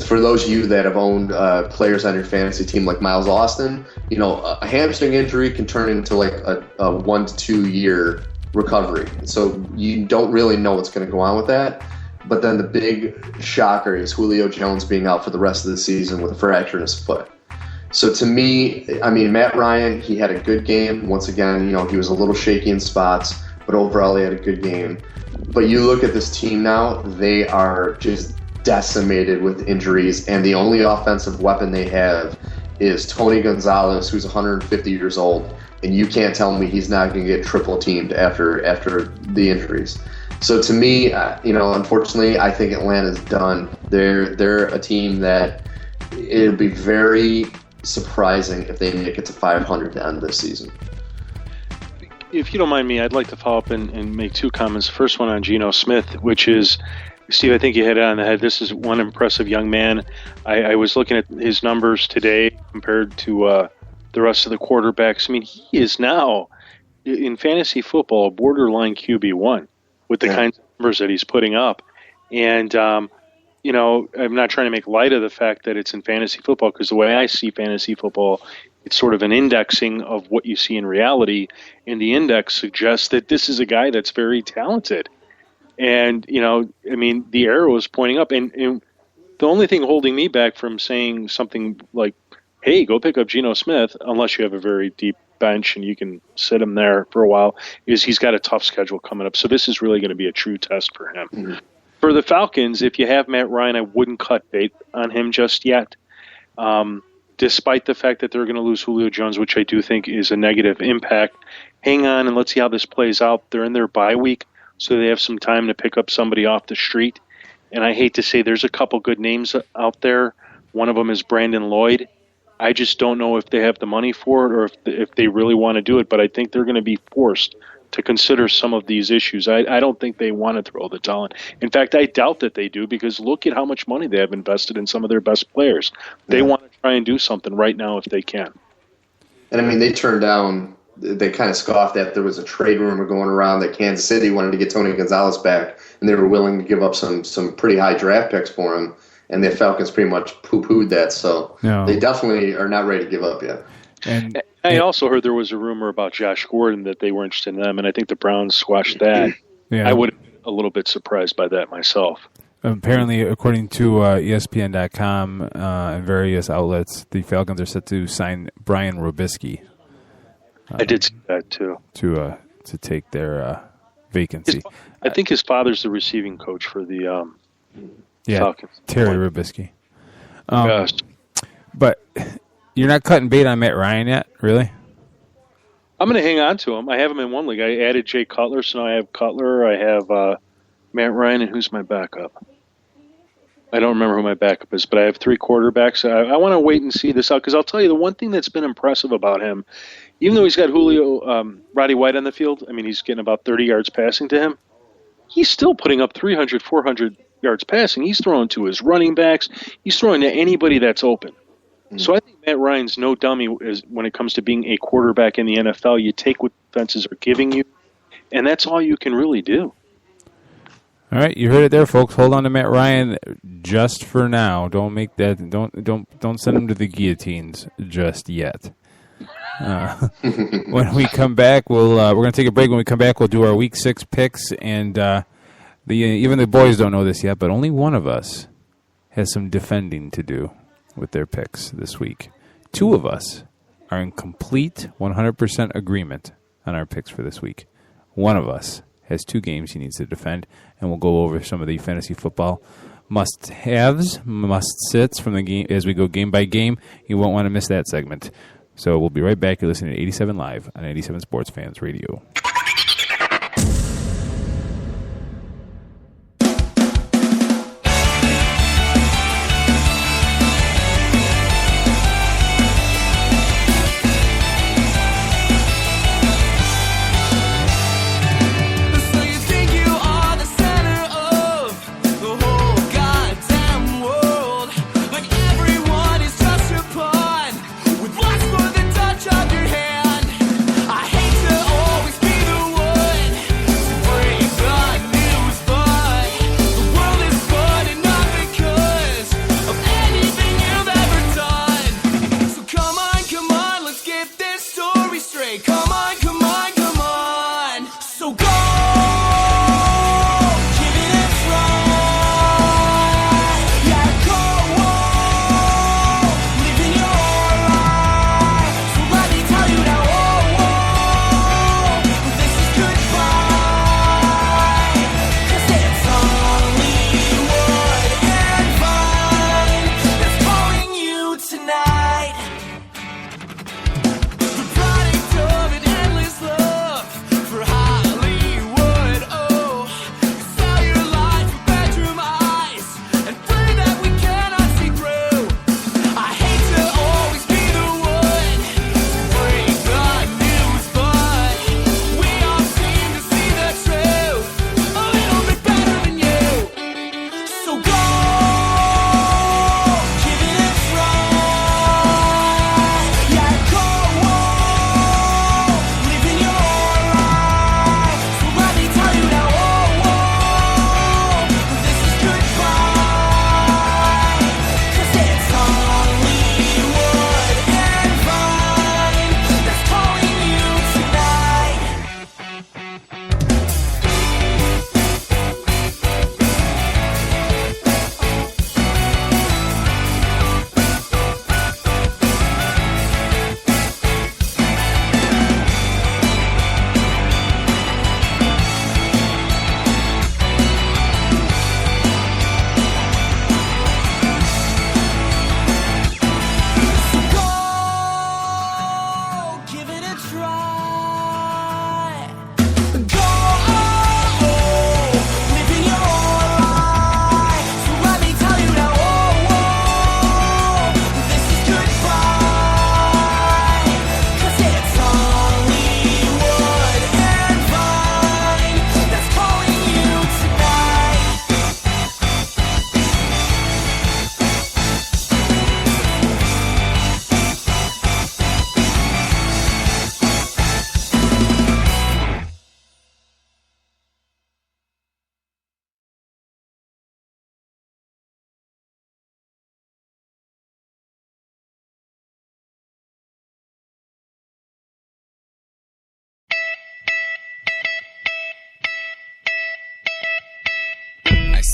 for those of you that have owned players on your fantasy team like Miles Austin, a hamstring injury can turn into like a 1 to 2 year recovery. So you don't really know what's going to go on with that. But then the big shocker is Julio Jones being out for the rest of the season with a fracture in his foot. So to me, I mean, Matt Ryan, he had a good game. Once again, he was a little shaky in spots, but overall he had a good game. But you look at this team now, they are just decimated with injuries, and the only offensive weapon they have is Tony Gonzalez, who's 150 years old, and you can't tell me he's not going to get triple teamed after the injuries. So to me, unfortunately, I think Atlanta's done. They're a team that it'll be very surprising if they make it to 500 to end this season. If you don't mind me, I'd like to follow up and make 2 comments. First one on Geno Smith, which is, Steve, I think you hit it on the head. This is one impressive young man. I was looking at his numbers today compared to the rest of the quarterbacks. I mean, he is now, in fantasy football, a borderline QB1 with the kinds of numbers that he's putting up. And, I'm not trying to make light of the fact that it's in fantasy football, because the way I see fantasy football, it's sort of an indexing of what you see in reality, and the index suggests that this is a guy that's very talented. And, the arrow is pointing up. And the only thing holding me back from saying something like, hey, go pick up Geno Smith, unless you have a very deep bench and you can sit him there for a while, is he's got a tough schedule coming up. So this is really going to be a true test for him. Mm-hmm. For the Falcons, if you have Matt Ryan, I wouldn't cut bait on him just yet. Despite the fact that they're going to lose Julio Jones, which I do think is a negative impact. Hang on and let's see how this plays out. They're in their bye week, so they have some time to pick up somebody off the street. And I hate to say there's a couple good names out there. One of them is Brandon Lloyd. I just don't know if they have the money for it or if they really want to do it, but I think they're going to be forced to consider some of these issues. I don't think they want to throw the talent. In fact, I doubt that they do, because look at how much money they have invested in some of their best players. They want to try and do something right now if they can. And, I mean, they turned down – they kind of scoffed at there was a trade rumor going around that Kansas City wanted to get Tony Gonzalez back, and they were willing to give up some pretty high draft picks for him, and the Falcons pretty much poo-pooed that. So They definitely are not ready to give up yet. And I also heard there was a rumor about Josh Gordon that they were interested in them, and I think the Browns squashed that. I would have been a little bit surprised by that myself. Apparently, according to ESPN.com and various outlets, the Falcons are set to sign Brian Robisky. I did see that too. To take their vacancy. I think his father's the receiving coach for the Falcons. Terry Robisky. But you're not cutting bait on Matt Ryan yet, really? I'm going to hang on to him. I have him in one league. I added Jay Cutler, so now I have Cutler. I have Matt Ryan, and who's my backup? I don't remember who my backup is, but I have 3 quarterbacks. I want to wait and see this out, because I'll tell you the one thing that's been impressive about him, even though he's got Roddy White on the field, I mean, he's getting about 30 yards passing to him, he's still putting up 300, 400 yards passing. He's throwing to his running backs. He's throwing to anybody that's open. So I think Matt Ryan's no dummy when it comes to being a quarterback in the NFL. You take what defenses are giving you, and that's all you can really do. All right, you heard it there, folks. Hold on to Matt Ryan just for now. Don't make that. Don't send him to the guillotines just yet. When we come back, we're going to take a break. When we come back, we'll do our Week 6 picks, and even the boys don't know this yet, but only one of us has some defending to do with their picks this week. 2 of us are in complete 100% agreement on our picks for this week. one of us has 2 games he needs to defend, and we'll go over some of the fantasy football must-haves, must-sits from the game as we go game by game. You won't want to miss that segment. So we'll be right back. You're listening to 87 Live on 87 Sports Fans Radio.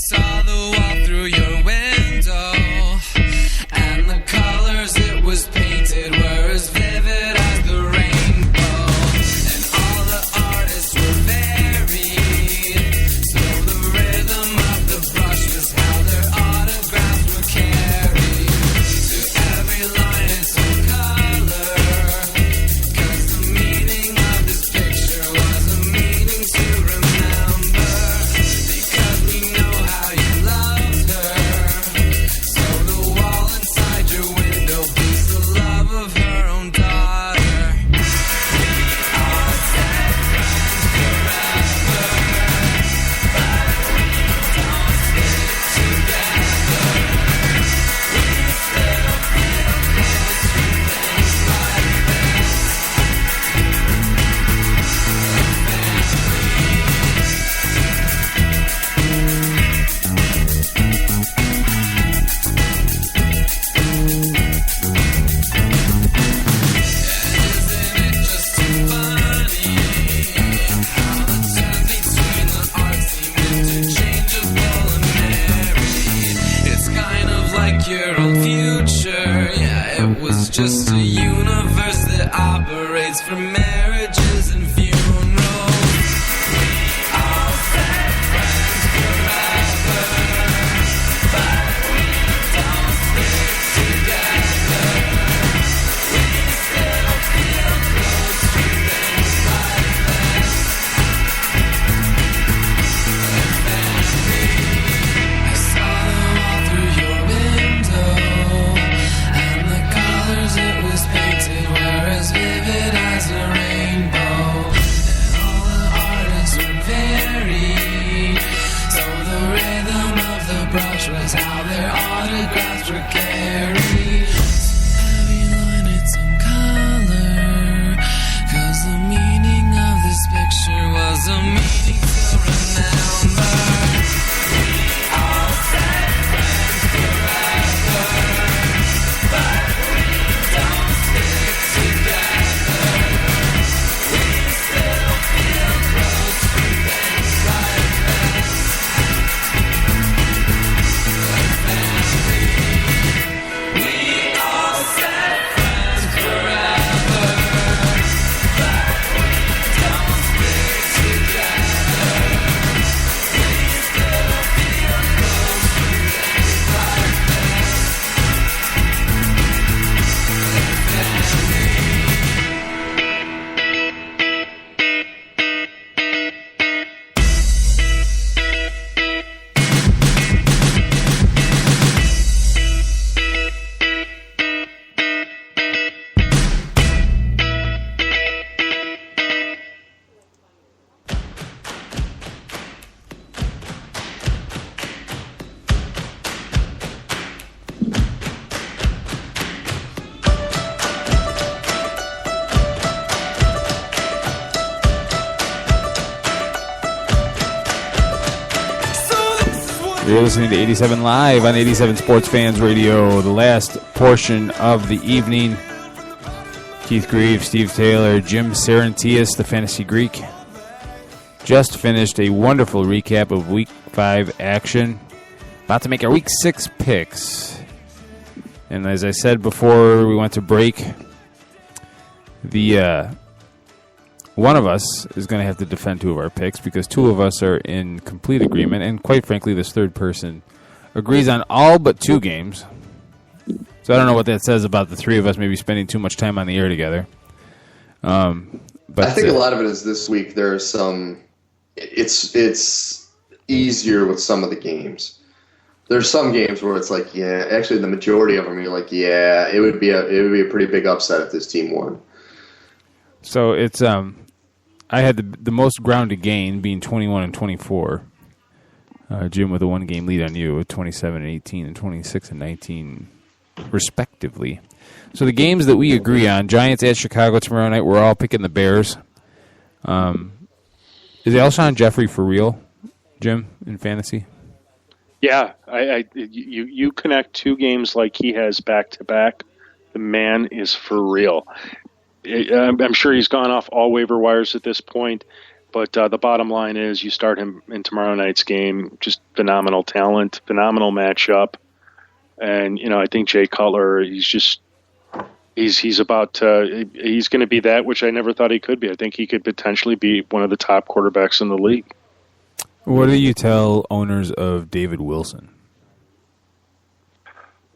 Saw the wall through your window, and the colors it was painted were as vivid as the rainbow, and all the artists were varied, so the rhythm of the brush was how their autographs were carried, to every line its own color, 'cause the meaning of this picture was a meaning to remember, because we know how you loved her. So the wall inside your window beats the love of her own daughter. We all said friends forever, but we don't stick together. We still feel close to things like this. Isn't it just too funny how the turns between the arts seem interchangeable and married? It's kind of like your own future. Yeah, it was just a universe that operates for marriages and funerals. There's a meaning to remember. We all said friends forever, but we don't stick together. We still feel close to things like this. We all said friends forever, but we don't stick together. We still feel close to things like this. You're listening to 87 Live on 87 Sports Fans Radio, the last portion of the evening. Keith Grieve, Steve Taylor, Jim Saranteas, the Fantasy Greek, just finished a wonderful recap of Week 5 action. About to make our Week 6 picks. And as I said before we went to break, the one of us is going to have to defend two of our picks because two of us are in complete agreement, and quite frankly, this third person agrees on all but two games. So I don't know what that says about the three of us maybe spending too much time on the air together. But I think a lot of it is this week. There are some. It's easier with some of the games. There's some games where it's like, yeah, actually the majority of them you're like, yeah, it would be a pretty big upset if this team won. So it's I had the most ground to gain being 21 and 24. Jim with a one-game lead on you with 27 and 18 and 26 and 19, respectively. So the games that we agree on, Giants at Chicago tomorrow night, we're all picking the Bears. Is Alshon Jeffrey for real, Jim, in fantasy? Yeah, you connect two games like he has back-to-back. The man is for real. I'm sure he's gone off all waiver wires at this point, but the bottom line is you start him in tomorrow night's game. Just phenomenal talent, phenomenal matchup, and I think Jay Cutler. He's about he's going to be that which I never thought he could be. I think he could potentially be one of the top quarterbacks in the league. What do you tell owners of David Wilson?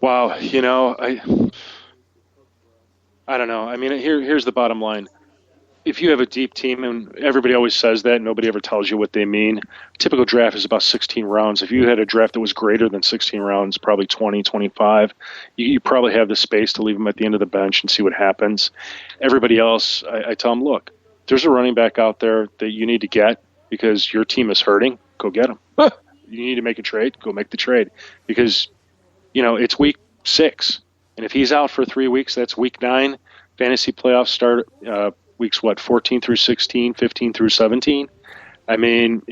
Wow, I don't know. I mean, here's the bottom line. If you have a deep team, and everybody always says that, nobody ever tells you what they mean. A typical draft is about 16 rounds. If you had a draft that was greater than 16 rounds, probably 20, 25, you probably have the space to leave them at the end of the bench and see what happens. Everybody else, I tell them, look, there's a running back out there that you need to get because your team is hurting. Go get him. You need to make a trade. Go make the trade because, it's week 6. And if he's out for 3 weeks, that's week 9. Fantasy playoffs start weeks, 14 through 16, 15 through 17. I mean,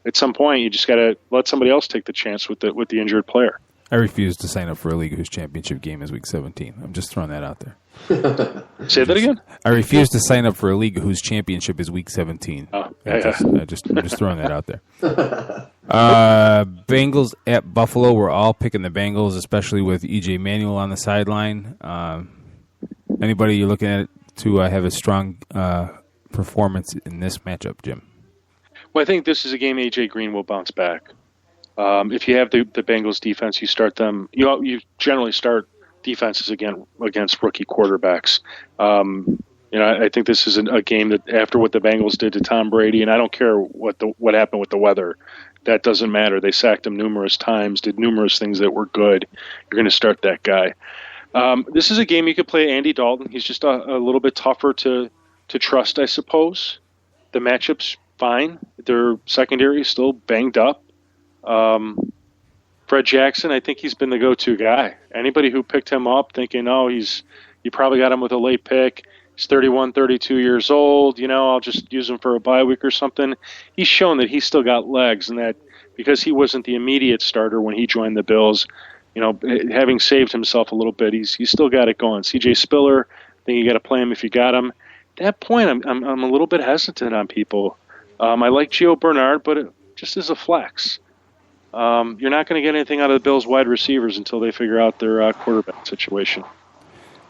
at some point, you just got to let somebody else take the chance with the injured player. I refuse to sign up for a league whose championship game is week 17. I'm just throwing that out there. Say that again? I refuse to sign up for a league whose championship is week 17. Oh, I'm just throwing that out there. Bengals at Buffalo. We're all picking the Bengals, especially with E.J. Manuel on the sideline. Anybody you're looking at to have a strong performance in this matchup, Jim? Well, I think this is a game A.J. Green will bounce back. If you have the Bengals defense, you start them. You generally start defenses against rookie quarterbacks. I think this is a game that after what the Bengals did to Tom Brady, and I don't care what happened with the weather, that doesn't matter. They sacked him numerous times, did numerous things that were good. You're going to start that guy. This is a game you could play Andy Dalton. He's just a little bit tougher to trust, I suppose. The matchup's fine. Their secondary is still banged up. Fred Jackson, I think he's been the go-to guy. Anybody who picked him up thinking, you probably got him with a late pick, He's 31, 32 years old. I'll just use him for a bye week or something. He's shown that he's still got legs, and that because he wasn't the immediate starter when he joined the Bills, having saved himself a little bit, he's still got it going. C.J. Spiller, I think you got to play him if you got him. At that point, I'm a little bit hesitant on people. I like Gio Bernard, but just as a flex. You're not going to get anything out of the Bills' wide receivers until they figure out their quarterback situation.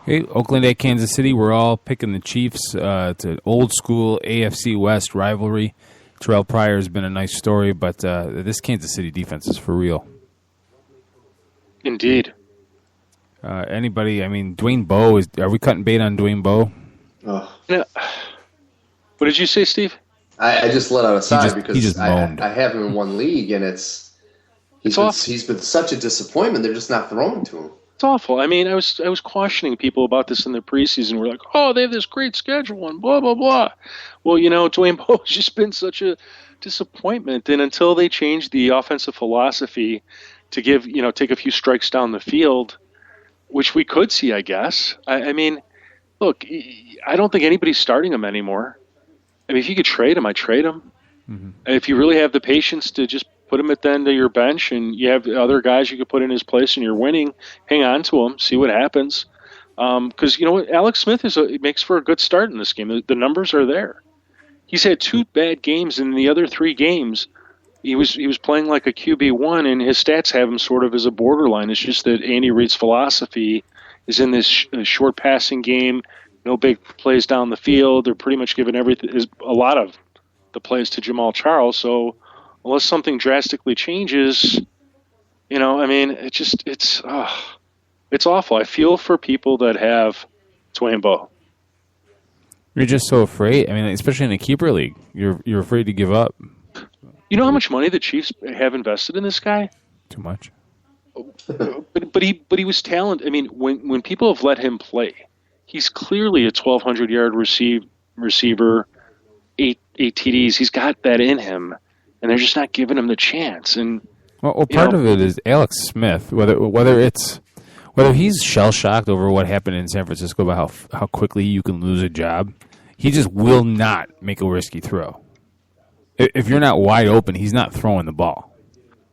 Okay, Oakland at Kansas City. We're all picking the Chiefs. It's an old school AFC West rivalry. Terrell Pryor has been a nice story, but this Kansas City defense is for real. Indeed. Anybody? I mean, Dwayne Bowe. Are we cutting bait on Dwayne Bowe? Oh. What did you say, Steve? I just let out a sigh because moaned. I have him in one league, and he's been such a disappointment. They're just not throwing to him. It's awful. I mean, I was cautioning people about this in the preseason. We're like, oh, they have this great schedule and blah, blah, blah. Well, Dwayne Bowe's just been such a disappointment. And until they change the offensive philosophy to take a few strikes down the field, which we could see, I guess. I mean, look, I don't think anybody's starting him anymore. I mean, if you could trade him, I'd trade him. Mm-hmm. If you really have the patience to just put him at the end of your bench and you have other guys you could put in his place and you're winning, hang on to him, see what happens. Because you know what, Alex Smith makes for a good start in this game. The numbers are there. He's had 2 bad games, and in the other 3 games, he was playing like a QB1, and his stats have him sort of as a borderline. It's just that Andy Reid's philosophy is in this short passing game, no big plays down the field. They're pretty much giving a lot of the plays to Jamal Charles. So unless something drastically changes, I mean, it's awful. I feel for people that have Dwayne Bowe. You're just so afraid. I mean, especially in a keeper league, you're afraid to give up. You know how much money the Chiefs have invested in this guy? Too much. But he was talented. I mean, when people have let him play, he's clearly a 1,200-yard receiver, 8 TDs. He's got that in him, and they're just not giving him the chance. And well, part of it is Alex Smith. Whether he's shell shocked over what happened in San Francisco about how quickly you can lose a job, he just will not make a risky throw. If you're not wide open, he's not throwing the ball.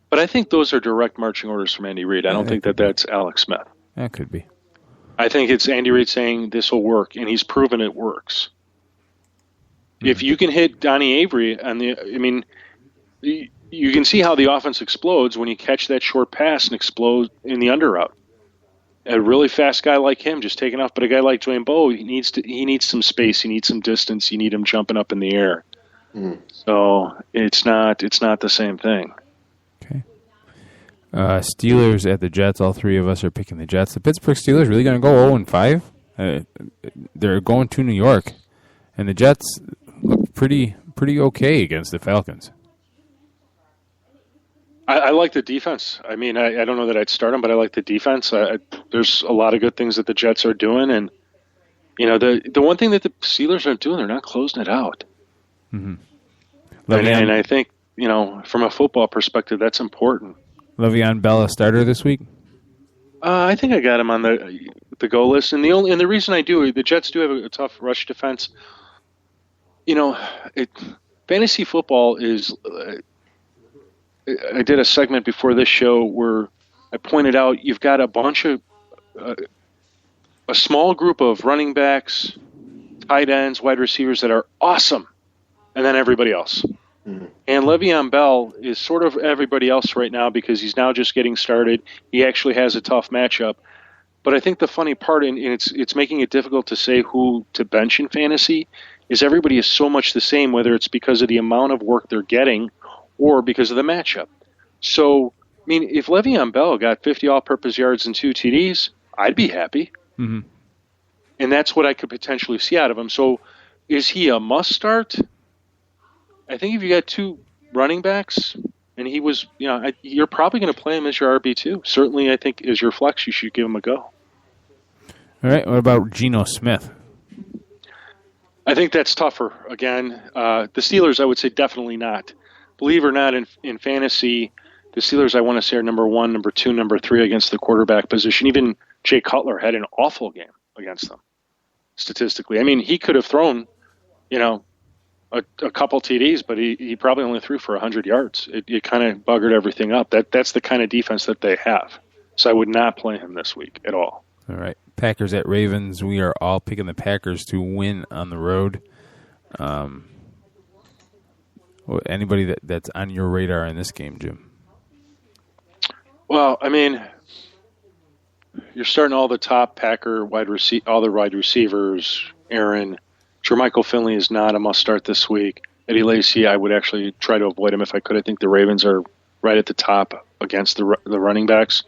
But I think those are direct marching orders from Andy Reid. I don't think that's Alex Smith. That could be. I think it's Andy Reid saying this will work, and he's proven it works. Mm-hmm. If you can hit Donnie Avery you can see how the offense explodes when you catch that short pass and explode in the under route. A really fast guy like him just taking off, but a guy like Dwayne Bowe, he needs some space, he needs some distance, you need him jumping up in the air. Mm. So it's not the same thing. Okay. Steelers at the Jets. All 3 of us are picking the Jets. The Pittsburgh Steelers really going to go 0-5? They're going to New York, and the Jets look pretty okay against the Falcons. I like the defense. I mean, I don't know that I'd start them, but I like the defense. There's a lot of good things that the Jets are doing, and the one thing that the Steelers aren't doing, they're not closing it out. Mm-hmm. And I think from a football perspective, that's important. Le'Veon Bell a starter this week? I think I got him on the go list, and the reason I do, the Jets do have a tough rush defense. Fantasy football is. I did a segment before this show where I pointed out you've got a bunch of a small group of running backs, tight ends, wide receivers that are awesome, and then everybody else. Mm-hmm. And Le'Veon Bell is sort of everybody else right now because he's now just getting started. He actually has a tough matchup. But I think the funny part, and it's making it difficult to say who to bench in fantasy, is everybody is so much the same, whether it's because of the amount of work they're getting or because of the matchup. So, I mean, if Le'Veon Bell got 50 all-purpose yards and 2 TDs, I'd be happy. Mm-hmm. And that's what I could potentially see out of him. So, is he a must-start? I think if you got 2 running backs, and he was, you're probably going to play him as your RB2. Certainly, I think as your flex, you should give him a go. All right, what about Geno Smith? I think that's tougher. Again, the Steelers, I would say definitely not. Believe it or not, in fantasy, the Steelers, I want to say, are number 1, number 2, number 3 against the quarterback position. Even Jay Cutler had an awful game against them. statistically. I mean, he could have thrown, a couple TDs, but he probably only threw for 100 yards. It kind of buggered everything up. That's the kind of defense that they have. So I would not play him this week at all. All right. Packers at Ravens. We are all picking the Packers to win on the road. Anybody that's on your radar in this game, Jim? Well, I mean, you're starting all the top Packer all the wide receivers. Aaron, Jermichael Finley is not a must-start this week. Eddie Lacy, I would actually try to avoid him if I could. I think the Ravens are right at the top against the running backs.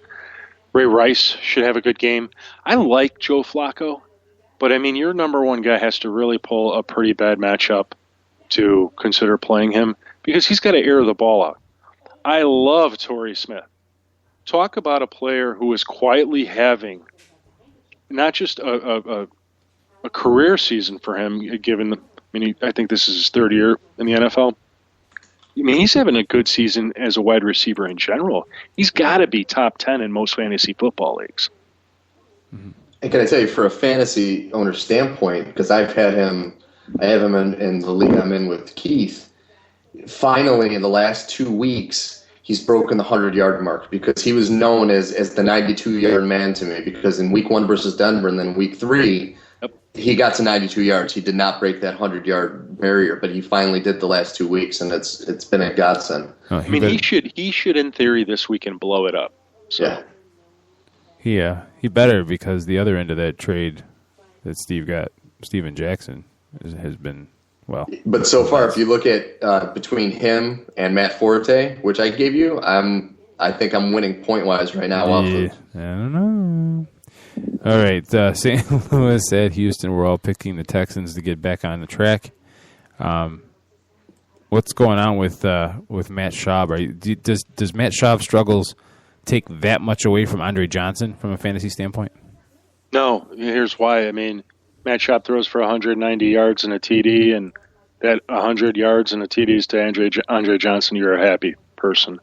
Ray Rice should have a good game. I like Joe Flacco, but, I mean, your number one guy has to really pull a pretty bad matchup to consider playing him because he's got to air the ball out. I love Torrey Smith. Talk about a player who is quietly having not just a career season for him, I think this is his third year in the NFL. I mean, he's having a good season as a wide receiver in general. He's got to be top 10 in most fantasy football leagues. And can I tell you, for a fantasy owner standpoint, because I have him in the league I'm in with Keith, finally in the last 2 weeks, he's broken the 100-yard mark because he was known as the 92-yard man to me because in week 1 versus Denver and then week 3, he got to 92 yards. He did not break that 100-yard barrier, but he finally did the last 2 weeks, and it's been a godsend. Oh, he should in theory this weekend blow it up. So. Yeah. He better because the other end of that trade that Steve got, Steven Jackson, has been, well. But so far, if you look at between him and Matt Forte, which I gave you, I think I'm winning point-wise right now. Yeah, I don't know. All right, St. Louis at Houston. We're all picking the Texans to get back on the track. What's going on with Matt Schaub? Does Matt Schaub's struggles take that much away from Andre Johnson from a fantasy standpoint? No. Here's why. I mean, Matt Schaub throws for 190 yards and a TD, and that 100 yards and a TDs to Andre Johnson, you're a happy person.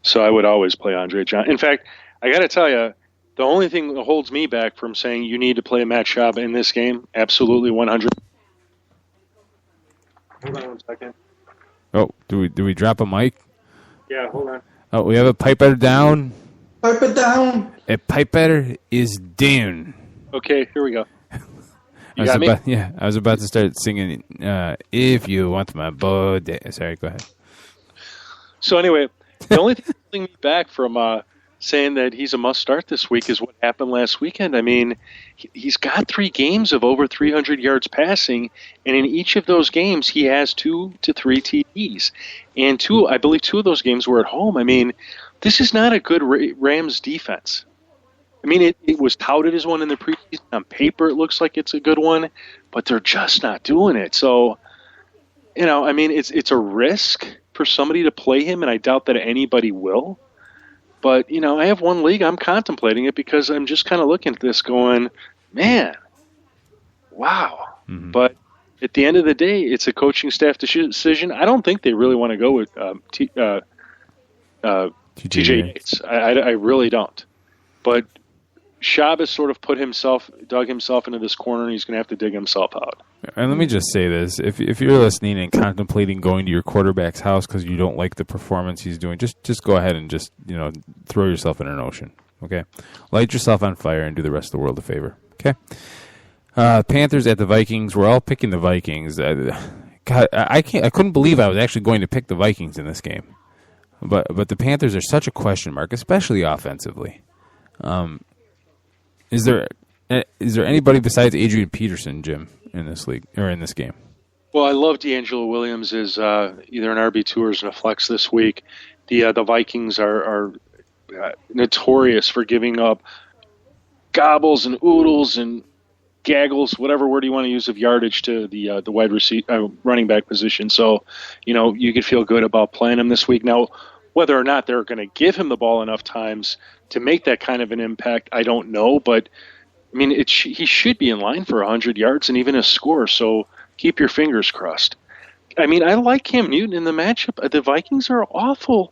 So I would always play Andre Johnson. In fact, I got to tell you, the only thing that holds me back from saying you need to play Matt Schaub in this game, absolutely 100. Hold on 1 second. Oh, do we drop a mic? Yeah, hold on. Oh, we have a piper down. Pipe it down. A piper is down. Okay, here we go. I was about to start singing If You Want My Body. Sorry, go ahead. So anyway, the only thing holding me back from saying that he's a must-start this week is what happened last weekend. I mean, he's got 3 games of over 300 yards passing, and in each of those games, he has 2 to 3 TDs. And I believe 2 of those games were at home. I mean, this is not a good Rams defense. I mean, it was touted as one in the preseason. On paper, it looks like it's a good one, but they're just not doing it. So, I mean, it's a risk for somebody to play him, and I doubt that anybody will. But, I have one league. I'm contemplating it because I'm just kind of looking at this going, man, wow. Mm-hmm. But at the end of the day, it's a coaching staff decision. I don't think they really want to go with TJ Yates. I really don't. But Schaub has sort of dug himself into this corner, and he's going to have to dig himself out. And let me just say this. If you're listening and contemplating going to your quarterback's house because you don't like the performance he's doing, just go ahead and just throw yourself in an ocean, okay? Light yourself on fire and do the rest of the world a favor, okay? Panthers at the Vikings. We're all picking the Vikings. God, I couldn't believe I was actually going to pick the Vikings in this game. But the Panthers are such a question mark, especially offensively. Is there anybody besides Adrian Peterson, Jim, in this league or in this game? Well, I love D'Angelo Williams as either an RB2 or as a flex this week. The Vikings are notorious for giving up gobbles and oodles and gaggles, whatever word you want to use, of yardage to the wide running back position. So, you could feel good about playing him this week. Now, whether or not they're going to give him the ball enough times to make that kind of an impact, I don't know. But, I mean, he should be in line for 100 yards and even a score, so keep your fingers crossed. I mean, I like Cam Newton in the matchup. The Vikings are awful,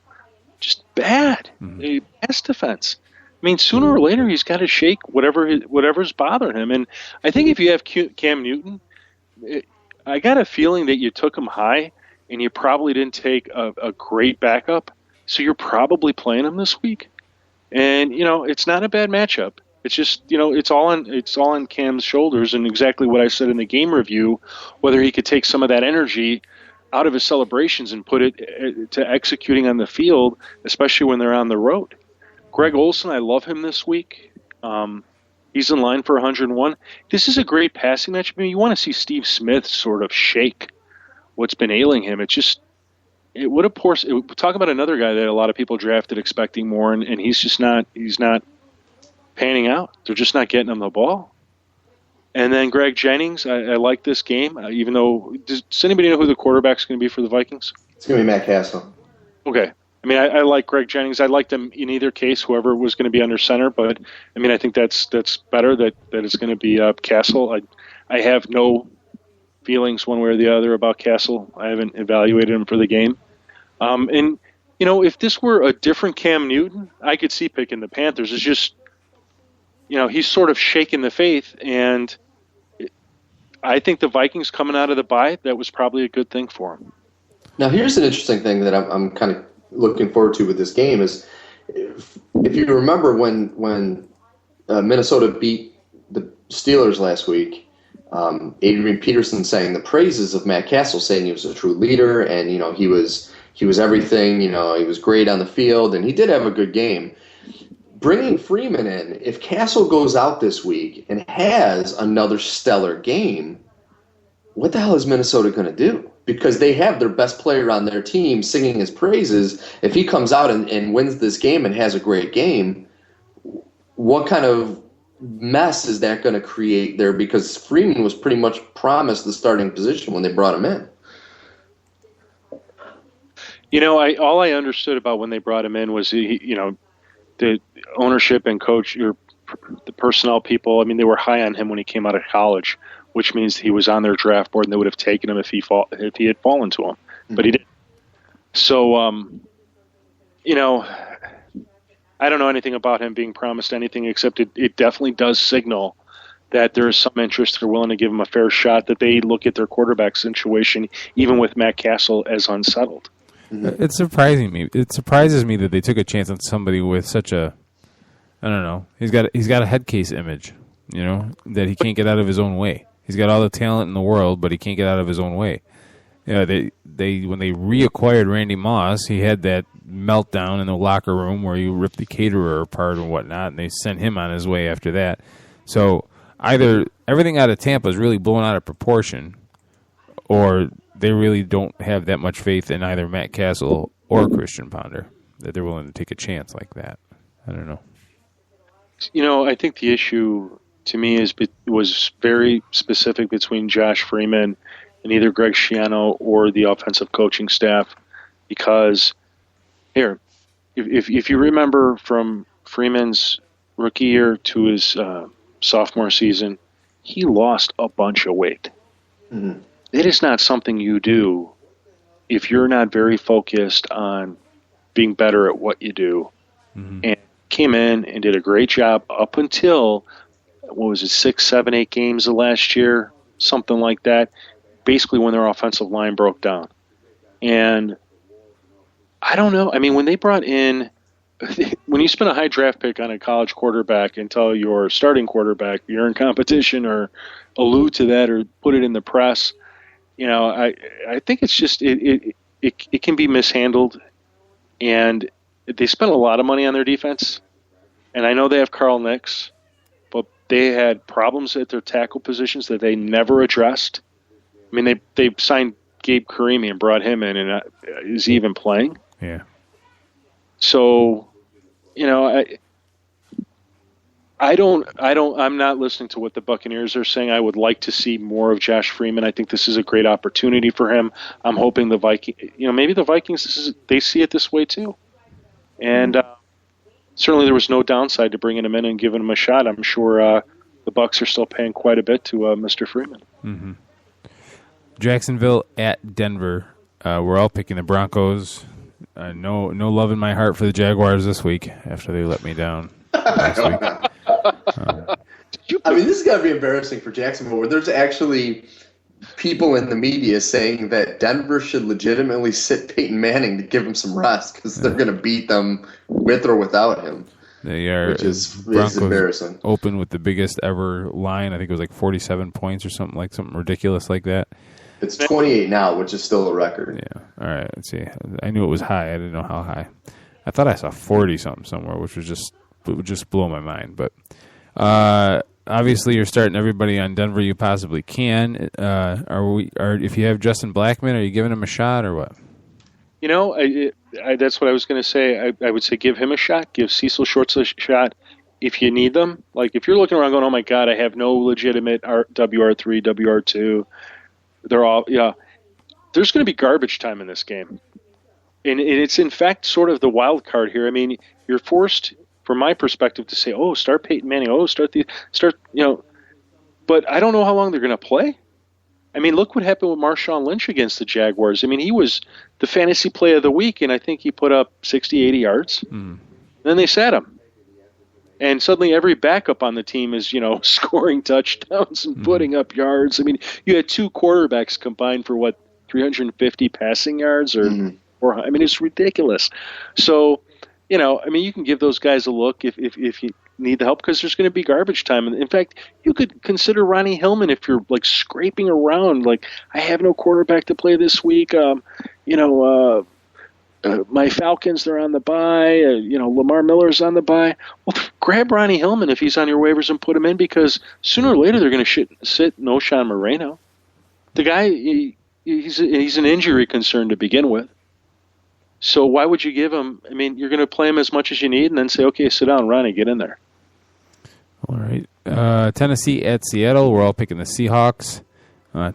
just bad. Mm-hmm. Pass defense. I mean, sooner or later he's got to shake whatever's bothering him. And I think if you have Cam Newton, I got a feeling that you took him high, and you probably didn't take a great backup, so you're probably playing him this week. And it's not a bad matchup. It's just it's all on Cam's shoulders, and exactly what I said in the game review, whether he could take some of that energy out of his celebrations and put it to executing on the field, especially when they're on the road. Greg Olsen, I love him this week. He's in line for 101. This is a great passing match. I mean, you want to see Steve Smith sort of shake what's been ailing him. Talk about another guy that a lot of people drafted expecting more, and he's not panning out. They're just not getting him the ball. And then Greg Jennings, I like this game, even though, does anybody know who the quarterback's going to be for the Vikings? It's going to be Matt Castle. Okay. I mean, I like Greg Jennings. I liked him in either case, whoever was going to be under center. But, I mean, I think that's better that it's going to be Castle. I have no feelings one way or the other about Castle. I haven't evaluated him for the game. And, if this were a different Cam Newton, I could see picking the Panthers. It's just, he's sort of shaking the faith. And I think the Vikings coming out of the bye, that was probably a good thing for him. Now, here's an interesting thing that I'm kind of looking forward to with this game is if you remember when Minnesota beat the Steelers last week, Adrian Peterson sang the praises of Matt Castle, saying he was a true leader and he was everything. He was great on the field and he did have a good game. Bringing Freeman in, if Castle goes out this week and has another stellar game, what the hell is Minnesota going to do? Because they have their best player on their team singing his praises. If he comes out and wins this game and has a great game, what kind of mess is that going to create there? Because Freeman was pretty much promised the starting position when they brought him in. All I understood about when they brought him in was, the ownership and coach, or the personnel people, I mean, they were high on him when he came out of college, which means he was on their draft board and they would have taken him if he had fallen to him. But he didn't. So, I don't know anything about him being promised anything except it definitely does signal that there is some interest. They're willing to give him a fair shot, that they look at their quarterback situation, even with Matt Castle, as unsettled. It's surprising me. It surprises me that they took a chance on somebody with such a, I don't know. He's got a head case image, that he can't get out of his own way. He's got all the talent in the world, but he can't get out of his own way. They when they reacquired Randy Moss, he had that meltdown in the locker room where he ripped the caterer apart and whatnot, and they sent him on his way after that. So either everything out of Tampa is really blown out of proportion, or they really don't have that much faith in either Matt Castle or Christian Ponder that they're willing to take a chance like that. I don't know. I think the issue to me was very specific between Josh Freeman and either Greg Schiano or the offensive coaching staff, because if you remember from Freeman's rookie year to his sophomore season, he lost a bunch of weight. Mm-hmm. It is not something you do if you're not very focused on being better at what you do. Mm-hmm. And came in and did a great job up until, 6, 7, 8 games of last year, something like that, basically when their offensive line broke down. And I don't know. I mean, when they brought in, when you spend a high draft pick on a college quarterback and tell your starting quarterback you're in competition, or allude to that or put it in the press, I think it's just it can be mishandled, and they spent a lot of money on their defense, and I know they have Carl Nix, but they had problems at their tackle positions that they never addressed. I mean, they signed Gabe Karimi and brought him in, and is he even playing? Yeah. So, I'm not listening to what the Buccaneers are saying. I would like to see more of Josh Freeman. I think this is a great opportunity for him. I'm hoping the maybe the Vikings, they see it this way too. And certainly there was no downside to bringing him in and giving him a shot. I'm sure the Bucs are still paying quite a bit to Mr. Freeman. Mm-hmm. Jacksonville at Denver. We're all picking the Broncos. No love in my heart for the Jaguars this week after they let me down. last week. I mean, this has got to be embarrassing for Jacksonville, where there's actually people in the media saying that Denver should legitimately sit Peyton Manning to give him some rest because they're going to beat them with or without him. They are, which is Broncos embarrassing. Open with the biggest ever line. I think it was like 47 points or something ridiculous like that. It's 28 now, which is still a record. Yeah. All right. Let's see. I knew it was high. I didn't know how high. I thought I saw 40 something somewhere, which would just blow my mind. But obviously, you're starting everybody on Denver you possibly can. If you have Justin Blackmon, are you giving him a shot or what? You know, that's what I was going to say. I would say give him a shot. Give Cecil Shorts a shot if you need them. Like, if you're looking around going, oh, my God, I have no legitimate WR3, WR2. They're all, yeah. There's going to be garbage time in this game. And it's, in fact, sort of the wild card here. I mean, you're forced, from my perspective, to say, oh, start Peyton Manning. Oh, start, But I don't know how long they're going to play. I mean, look what happened with Marshawn Lynch against the Jaguars. I mean, he was the fantasy play of the week, and I think he put up 60, 80 yards. Then they sat him. And suddenly every backup on the team is, scoring touchdowns and putting up yards. I mean, you had two quarterbacks combined for, 350 passing yards? I mean, it's ridiculous. So, you can give those guys a look if you need the help, because there's going to be garbage time. And in fact, you could consider Ronnie Hillman if you're scraping around. I have no quarterback to play this week. My Falcons, they're on the bye. Lamar Miller's on the bye. Well, grab Ronnie Hillman if he's on your waivers and put him in, because sooner or later they're going to sit Noshawn Moreno. The guy, he's an injury concern to begin with. So why would you give him? I mean, you're going to play him as much as you need and then say, okay, sit down, Ronnie, get in there. All right. Tennessee at Seattle. We're all picking the Seahawks.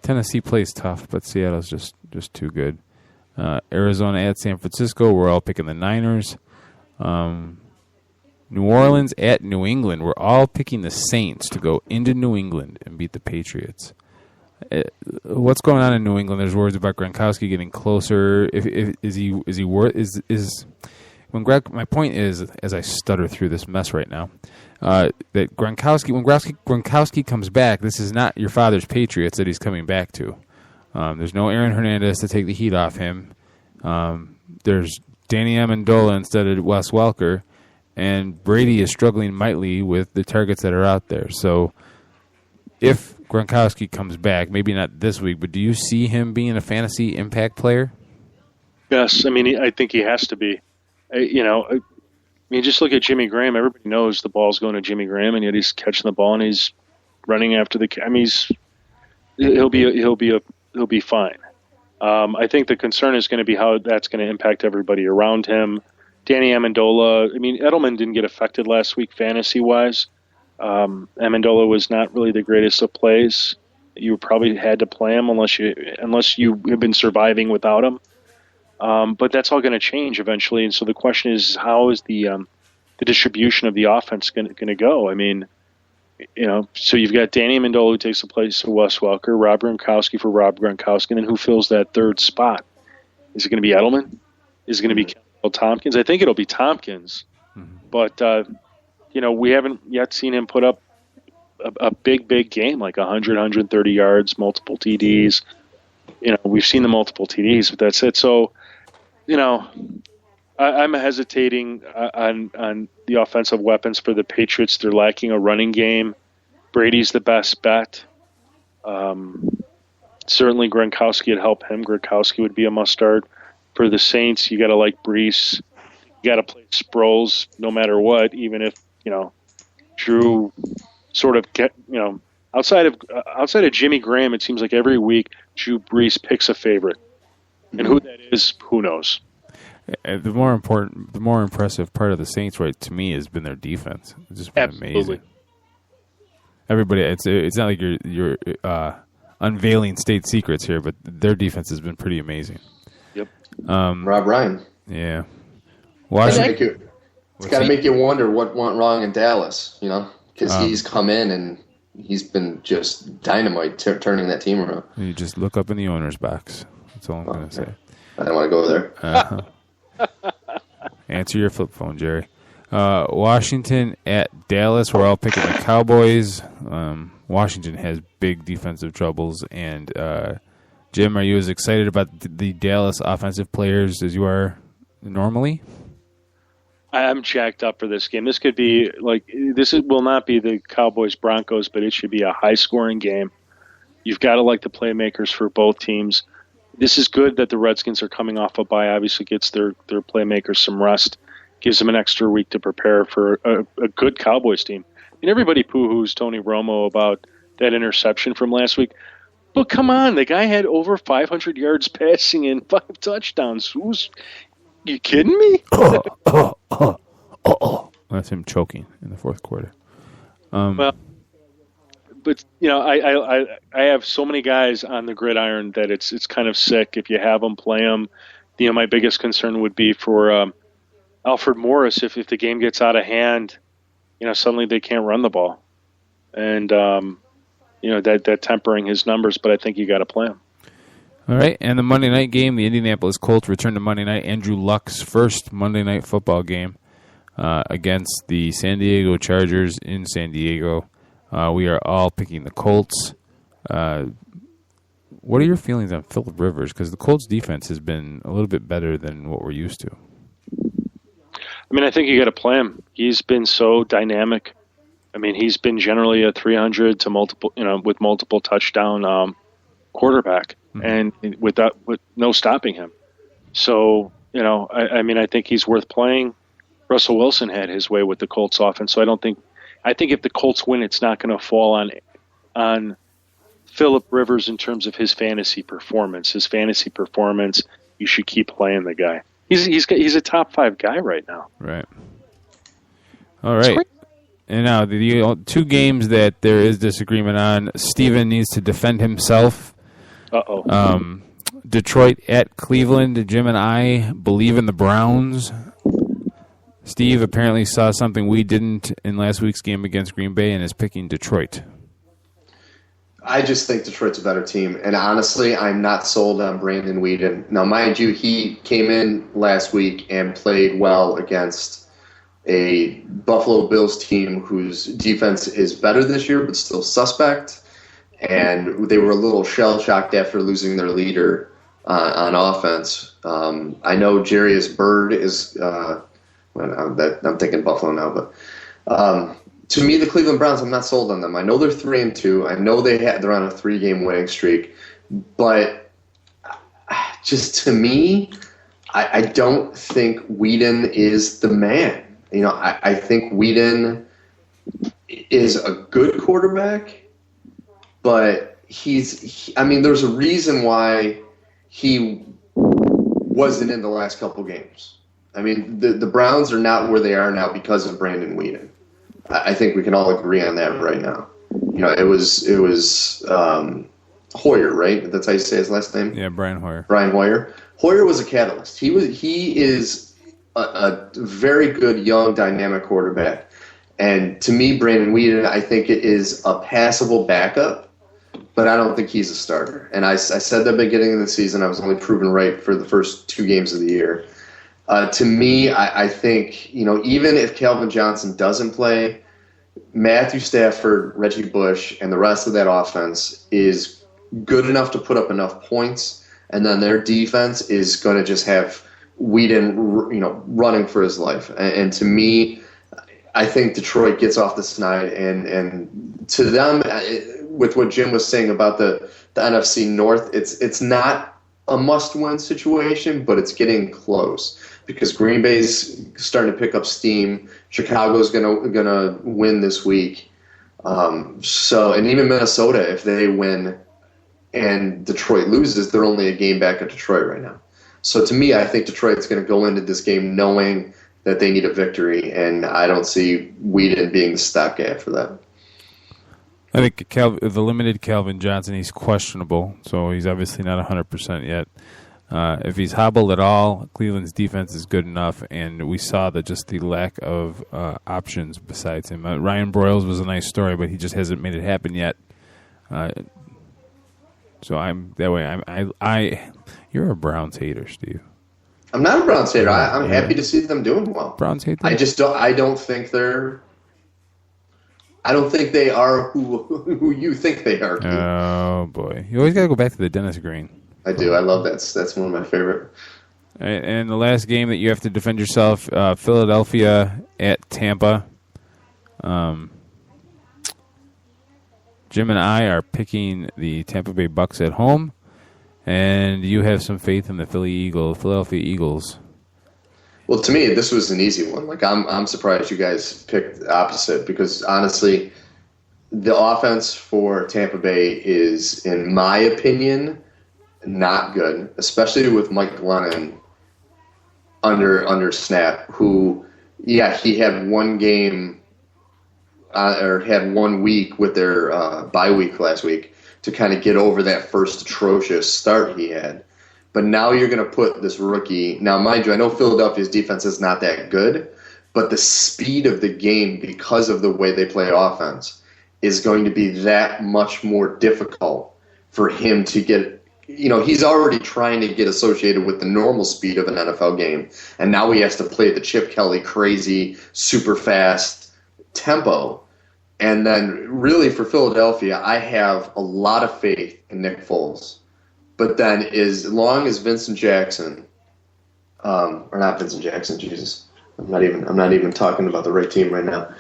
Tennessee plays tough, but Seattle's just too good. Arizona at San Francisco. We're all picking the Niners. New Orleans at New England. We're all picking the Saints to go into New England and beat the Patriots. What's going on in New England? There's words about Gronkowski getting closer. My point is, as I stutter through this mess right now, that when Gronkowski comes back, this is not your father's Patriots that he's coming back to. There's no Aaron Hernandez to take the heat off him. There's Danny Amendola instead of Wes Welker, and Brady is struggling mightily with the targets that are out there. So if Gronkowski comes back, maybe not this week, but do you see him being a fantasy impact player? Yes, I mean, I think he has to be. Just look at Jimmy Graham. Everybody knows the ball's going to Jimmy Graham, and yet he's catching the ball and he's running after the. I mean, he'll be fine. I think the concern is going to be how that's going to impact everybody around him. Danny Amendola. I mean, Edelman didn't get affected last week fantasy wise. Amendola was not really the greatest of plays. You probably had to play him unless you have been surviving without him. But that's all going to change eventually. And so the question is, how is the distribution of the offense going to go? I mean, so you've got Danny Amendola who takes the place of Wes Welker, Rob Gronkowski for Rob Gronkowski, and then who fills that third spot? Is it going to be Edelman? Is it going to be Kendall Tompkins? I think it'll be Tompkins. But, we haven't yet seen him put up a big game, like 100, 130 yards, multiple TDs. We've seen the multiple TDs, but that's it. So, I'm hesitating on the offensive weapons for the Patriots. They're lacking a running game. Brady's the best bet. Certainly Gronkowski would help him. Gronkowski would be a must-start. For the Saints, you got to like Brees. You got to play Sproles no matter what, even if, Drew sort of outside of Jimmy Graham, it seems like every week Drew Brees picks a favorite. And who that is, who knows? The more impressive part of the Saints, right, to me, has been their defense. It's just been amazing. Everybody, it's not like you're unveiling state secrets here, but their defense has been pretty amazing. Yep. Rob Ryan. Yeah. It's got to make you wonder what went wrong in Dallas, because he's come in and he's been just dynamite turning that team around. You just look up in the owner's box. That's all I'm going to say. I don't want to go there. Answer your flip phone, Jerry. Washington at Dallas. We're all picking the Cowboys. Washington has big defensive troubles. And, Jim, are you as excited about the Dallas offensive players as you are normally? I'm jacked up for this game. This could be will not be the Cowboys Broncos, but it should be a high scoring game. You've got to like the playmakers for both teams. This is good that the Redskins are coming off a bye. Obviously, gets their playmakers some rest, gives them an extra week to prepare for a good Cowboys team. And everybody poo-hoos Tony Romo about that interception from last week. But come on, the guy had over 500 yards passing and 5 touchdowns. You kidding me? That's him choking in the fourth quarter. Well, but I have so many guys on the gridiron that it's kind of sick. If you have them, play them. My biggest concern would be for Alfred Morris if the game gets out of hand. Suddenly they can't run the ball, and that tempering his numbers. But I think you got to play him. All right, and the Monday night game, the Indianapolis Colts return to Monday night. Andrew Luck's first Monday night football game against the San Diego Chargers in San Diego. We are all picking the Colts. What are your feelings on Phillip Rivers? Because the Colts' defense has been a little bit better than what we're used to. I think you got to play him. He's been so dynamic. He's been generally a 300 to multiple, with multiple touchdown quarterback, and with no stopping him. So, I think he's worth playing. Russell Wilson had his way with the Colts offense, so I think if the Colts win, it's not going to fall on Phillip Rivers in terms of his fantasy performance. His fantasy performance, you should keep playing the guy. He's a top 5 guy right now. Right. All right. And now the 2 games that there is disagreement on. Steven needs to defend himself. Detroit at Cleveland. Jim and I believe in the Browns. Steve apparently saw something we didn't in last week's game against Green Bay and is picking Detroit. I just think Detroit's a better team. And honestly, I'm not sold on Brandon Weeden. Now, mind you, he came in last week and played well against a Buffalo Bills team whose defense is better this year but still suspect. And they were a little shell-shocked after losing their leader on offense. I know Jarius Byrd is I'm thinking Buffalo now, but to me, the Cleveland Browns, I'm not sold on them. I know they're 3-2. I know they're on a 3-game winning streak, but just to me, I don't think Weeden is the man. I think Weeden is a good quarterback, but there's a reason why he wasn't in the last couple games. The Browns are not where they are now because of Brandon Weeden. I think we can all agree on that right now. It was Hoyer, right? That's how you say his last name? Yeah, Brian Hoyer. Brian Hoyer. Hoyer was a catalyst. He is a very good, young, dynamic quarterback. And to me, Brandon Weeden, I think it is a passable backup, but I don't think he's a starter. And I said that beginning of the season. I was only proven right for the first 2 games of the year. To me, I think, even if Calvin Johnson doesn't play, Matthew Stafford, Reggie Bush, and the rest of that offense is good enough to put up enough points, and then their defense is going to just have Weeden, running for his life. And to me, I think Detroit gets off the snide, and to them, with what Jim was saying about the NFC North, it's not a must-win situation, but it's getting close. Because Green Bay's starting to pick up steam. Chicago's gonna win this week. And even Minnesota, if they win and Detroit loses, they're only a game back at Detroit right now. So to me, I think Detroit's going to go into this game knowing that they need a victory, and I don't see Weeden being the stopgap for that. I think the limited Calvin Johnson, he's questionable, so he's obviously not 100% yet. If he's hobbled at all, Cleveland's defense is good enough, and we saw that just the lack of options besides him. Ryan Broyles was a nice story, but he just hasn't made it happen yet. So I'm that way. You're a Browns hater, Steve. I'm not a Browns hater. I'm happy to see them doing well. Browns hate them? I don't think they are who you think they are. Oh, boy. You always got to go back to the Dennis Green. I do. I love that. That's one of my favorite. And the last game that you have to defend yourself, Philadelphia at Tampa. Jim and I are picking the Tampa Bay Bucks at home, and you have some faith in the Philadelphia Eagles. Well, to me, this was an easy one. Like I'm surprised you guys picked the opposite because honestly, the offense for Tampa Bay is, in my opinion, not good, especially with Mike Glennon under snap. Who, yeah, he had one game or had 1 week with their bye week last week to kind of get over that first atrocious start he had. But now you're going to put this rookie. Now, mind you, I know Philadelphia's defense is not that good, but the speed of the game, because of the way they play offense, is going to be that much more difficult for him to get. You know, he's already trying to get associated with the normal speed of an NFL game, and now he has to play the Chip Kelly crazy, super fast tempo. And then, really, for Philadelphia, I have a lot of faith in Nick Foles. But then, as long as Vincent Jackson, or not Vincent Jackson, Jesus, I'm not even talking about the right team right now.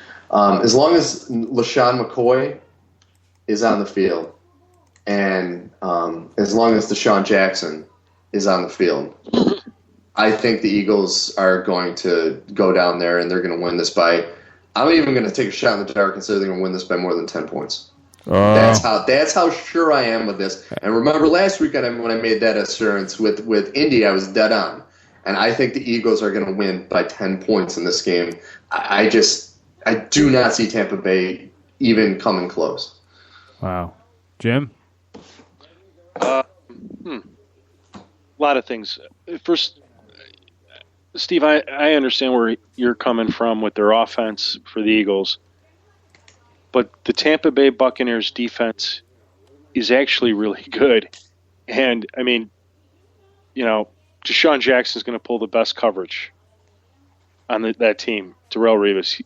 As long as LaShawn McCoy is on the field, and as long as Deshaun Jackson is on the field, I think the Eagles are going to go down there and they're going to win this by. I'm even going to take a shot in the dark and say they're going to win this by more than 10 points. That's how sure I am with this. And remember last week when I made that assurance with Indy, I was dead on. And I think the Eagles are going to win by 10 points in this game. I do not see Tampa Bay even coming close. Wow. Jim? A lot of things. First, Steve, I understand where you're coming from with their offense for the Eagles. But the Tampa Bay Buccaneers defense is actually really good. And, I mean, you know, Deshaun Jackson's going to pull the best coverage on that team. Darrelle Revis,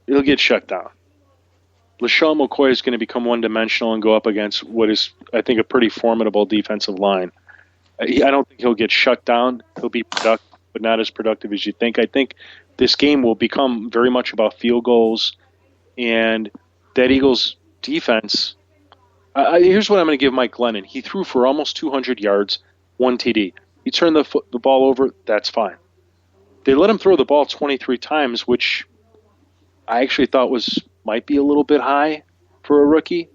he'll get shut down. LaShawn McCoy is going to become one-dimensional and go up against what is, I think, a pretty formidable defensive line. I don't think he'll get shut down. He'll be productive, but not as productive as you think. I think this game will become very much about field goals, and that Eagles defense, here's what I'm going to give Mike Glennon. He threw for almost 200 yards, 1 TD. He turned the ball over, that's fine. They let him throw the ball 23 times, which I actually thought might be a little bit high for a rookie.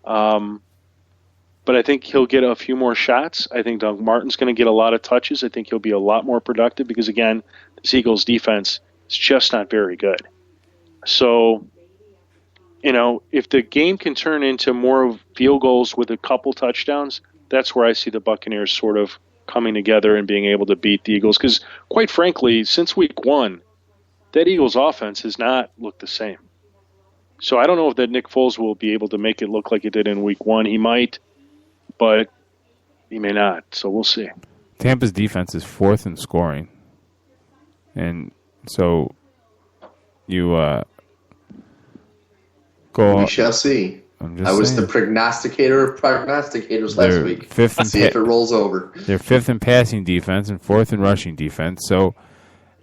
But I think he'll get a few more shots. I think Doug Martin's going to get a lot of touches. I think he'll be a lot more productive because, again, this Eagles defense is just not very good. So, you know, if the game can turn into more of field goals with a couple touchdowns, that's where I see the Buccaneers sort of coming together and being able to beat the Eagles. Because, quite frankly, since week 1, that Eagles offense has not looked the same. So I don't know if that Nick Foles will be able to make it look like it did in week 1. He might, but he may not. So we'll see. Tampa's defense is 4th in scoring. And so you go. We shall see. I was the prognosticator of prognosticators last week. See if it rolls over. They're 5th in passing defense and 4th in rushing defense. So,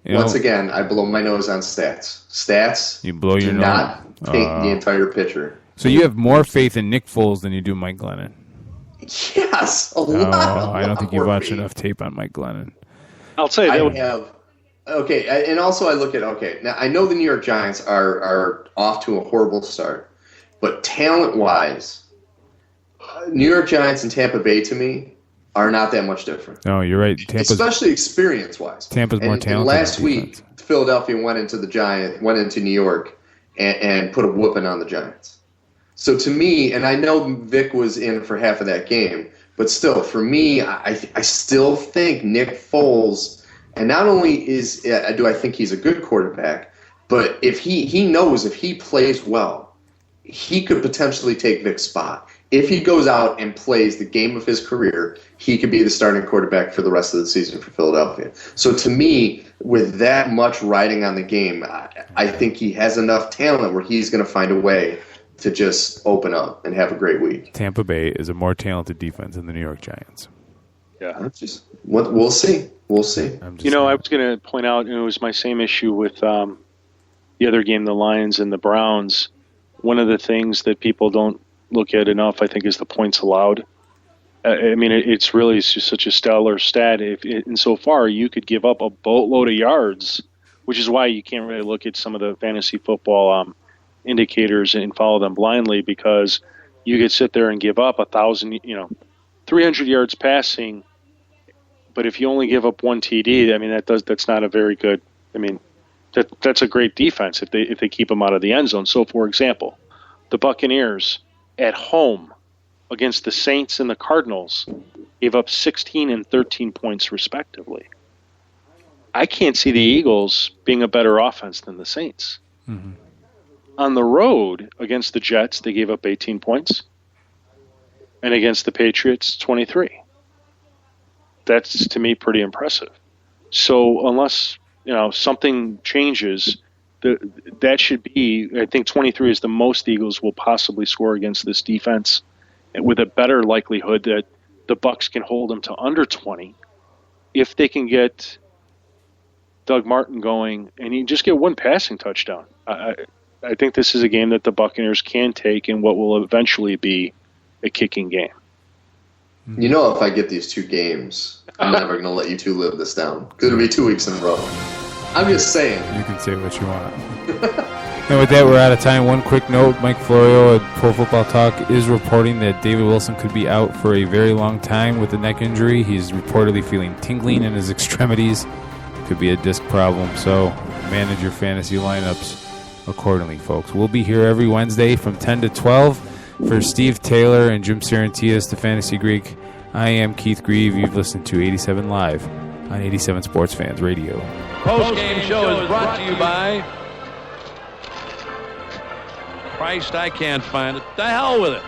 once again, I blow my nose on stats. Stats. You blow your nose. Do not paint the entire picture. So you have more faith in Nick Foles than you do Mike Glennon. Yes, a lot. I don't think you've watched enough tape on Mike Glennon. I'll tell you. I have. Okay, and also I look at now I know the New York Giants are off to a horrible start, but talent-wise, New York Giants and Tampa Bay to me are not that much different. No, you're right. Especially experience-wise. Tampa's more talented. And last week, Philadelphia went into New York and put a whooping on the Giants. So to me, and I know Vic was in for half of that game, but still, for me, I still think Nick Foles, and not only do I think he's a good quarterback, but if he knows if he plays well, he could potentially take Vic's spot. if he goes out and plays the game of his career, he could be the starting quarterback for the rest of the season for Philadelphia. So to me, with that much riding on the game, I think he has enough talent where he's going to find a way to just open up and have a great week. Tampa Bay is a more talented defense than the New York Giants. Yeah. We'll see. We'll see. I was going to point out, and it was my same issue with the other game, the Lions and the Browns. One of the things that people don't look at enough, I think, is the points allowed. I mean, it's just such a stellar stat. Insofar, you could give up a boatload of yards, which is why you can't really look at some of the fantasy football indicators and follow them blindly, because you could sit there and give up 300 yards passing, but if you only give up one TD, I mean, that's not a very good. I mean, that's a great defense if they keep them out of the end zone. So, for example, the Buccaneers at home against the Saints and the Cardinals gave up 16 and 13 points respectively. I can't see the Eagles being a better offense than the Saints. Mm-hmm. On the road against the Jets, they gave up 18 points. And against the Patriots, 23. That's, to me, pretty impressive. So unless something changes, that should be, I think 23 is the most the Eagles will possibly score against this defense, and with a better likelihood that the Bucs can hold them to under 20 if they can get Doug Martin going and you just get one passing touchdown. I think this is a game that the Buccaneers can take in what will eventually be a kicking game. If I get these two games, I'm never going to let you two live this down. Because it'll be 2 weeks in a row. I'm just saying. You can say what you want. And with that, we're out of time. One quick note, Mike Florio at Pro Football Talk is reporting that David Wilson could be out for a very long time with a neck injury. He's reportedly feeling tingling in his extremities. Could be a disc problem, so manage your fantasy lineups accordingly, folks. We'll be here every Wednesday from 10 to 12. For Steve Taylor and Jim Saranteas, the Fantasy Greek, I am Keith Grieve. You've listened to 87 Live on 87 Sports Fans Radio. Post-game show is brought to you by Christ, I can't find it. The hell with it.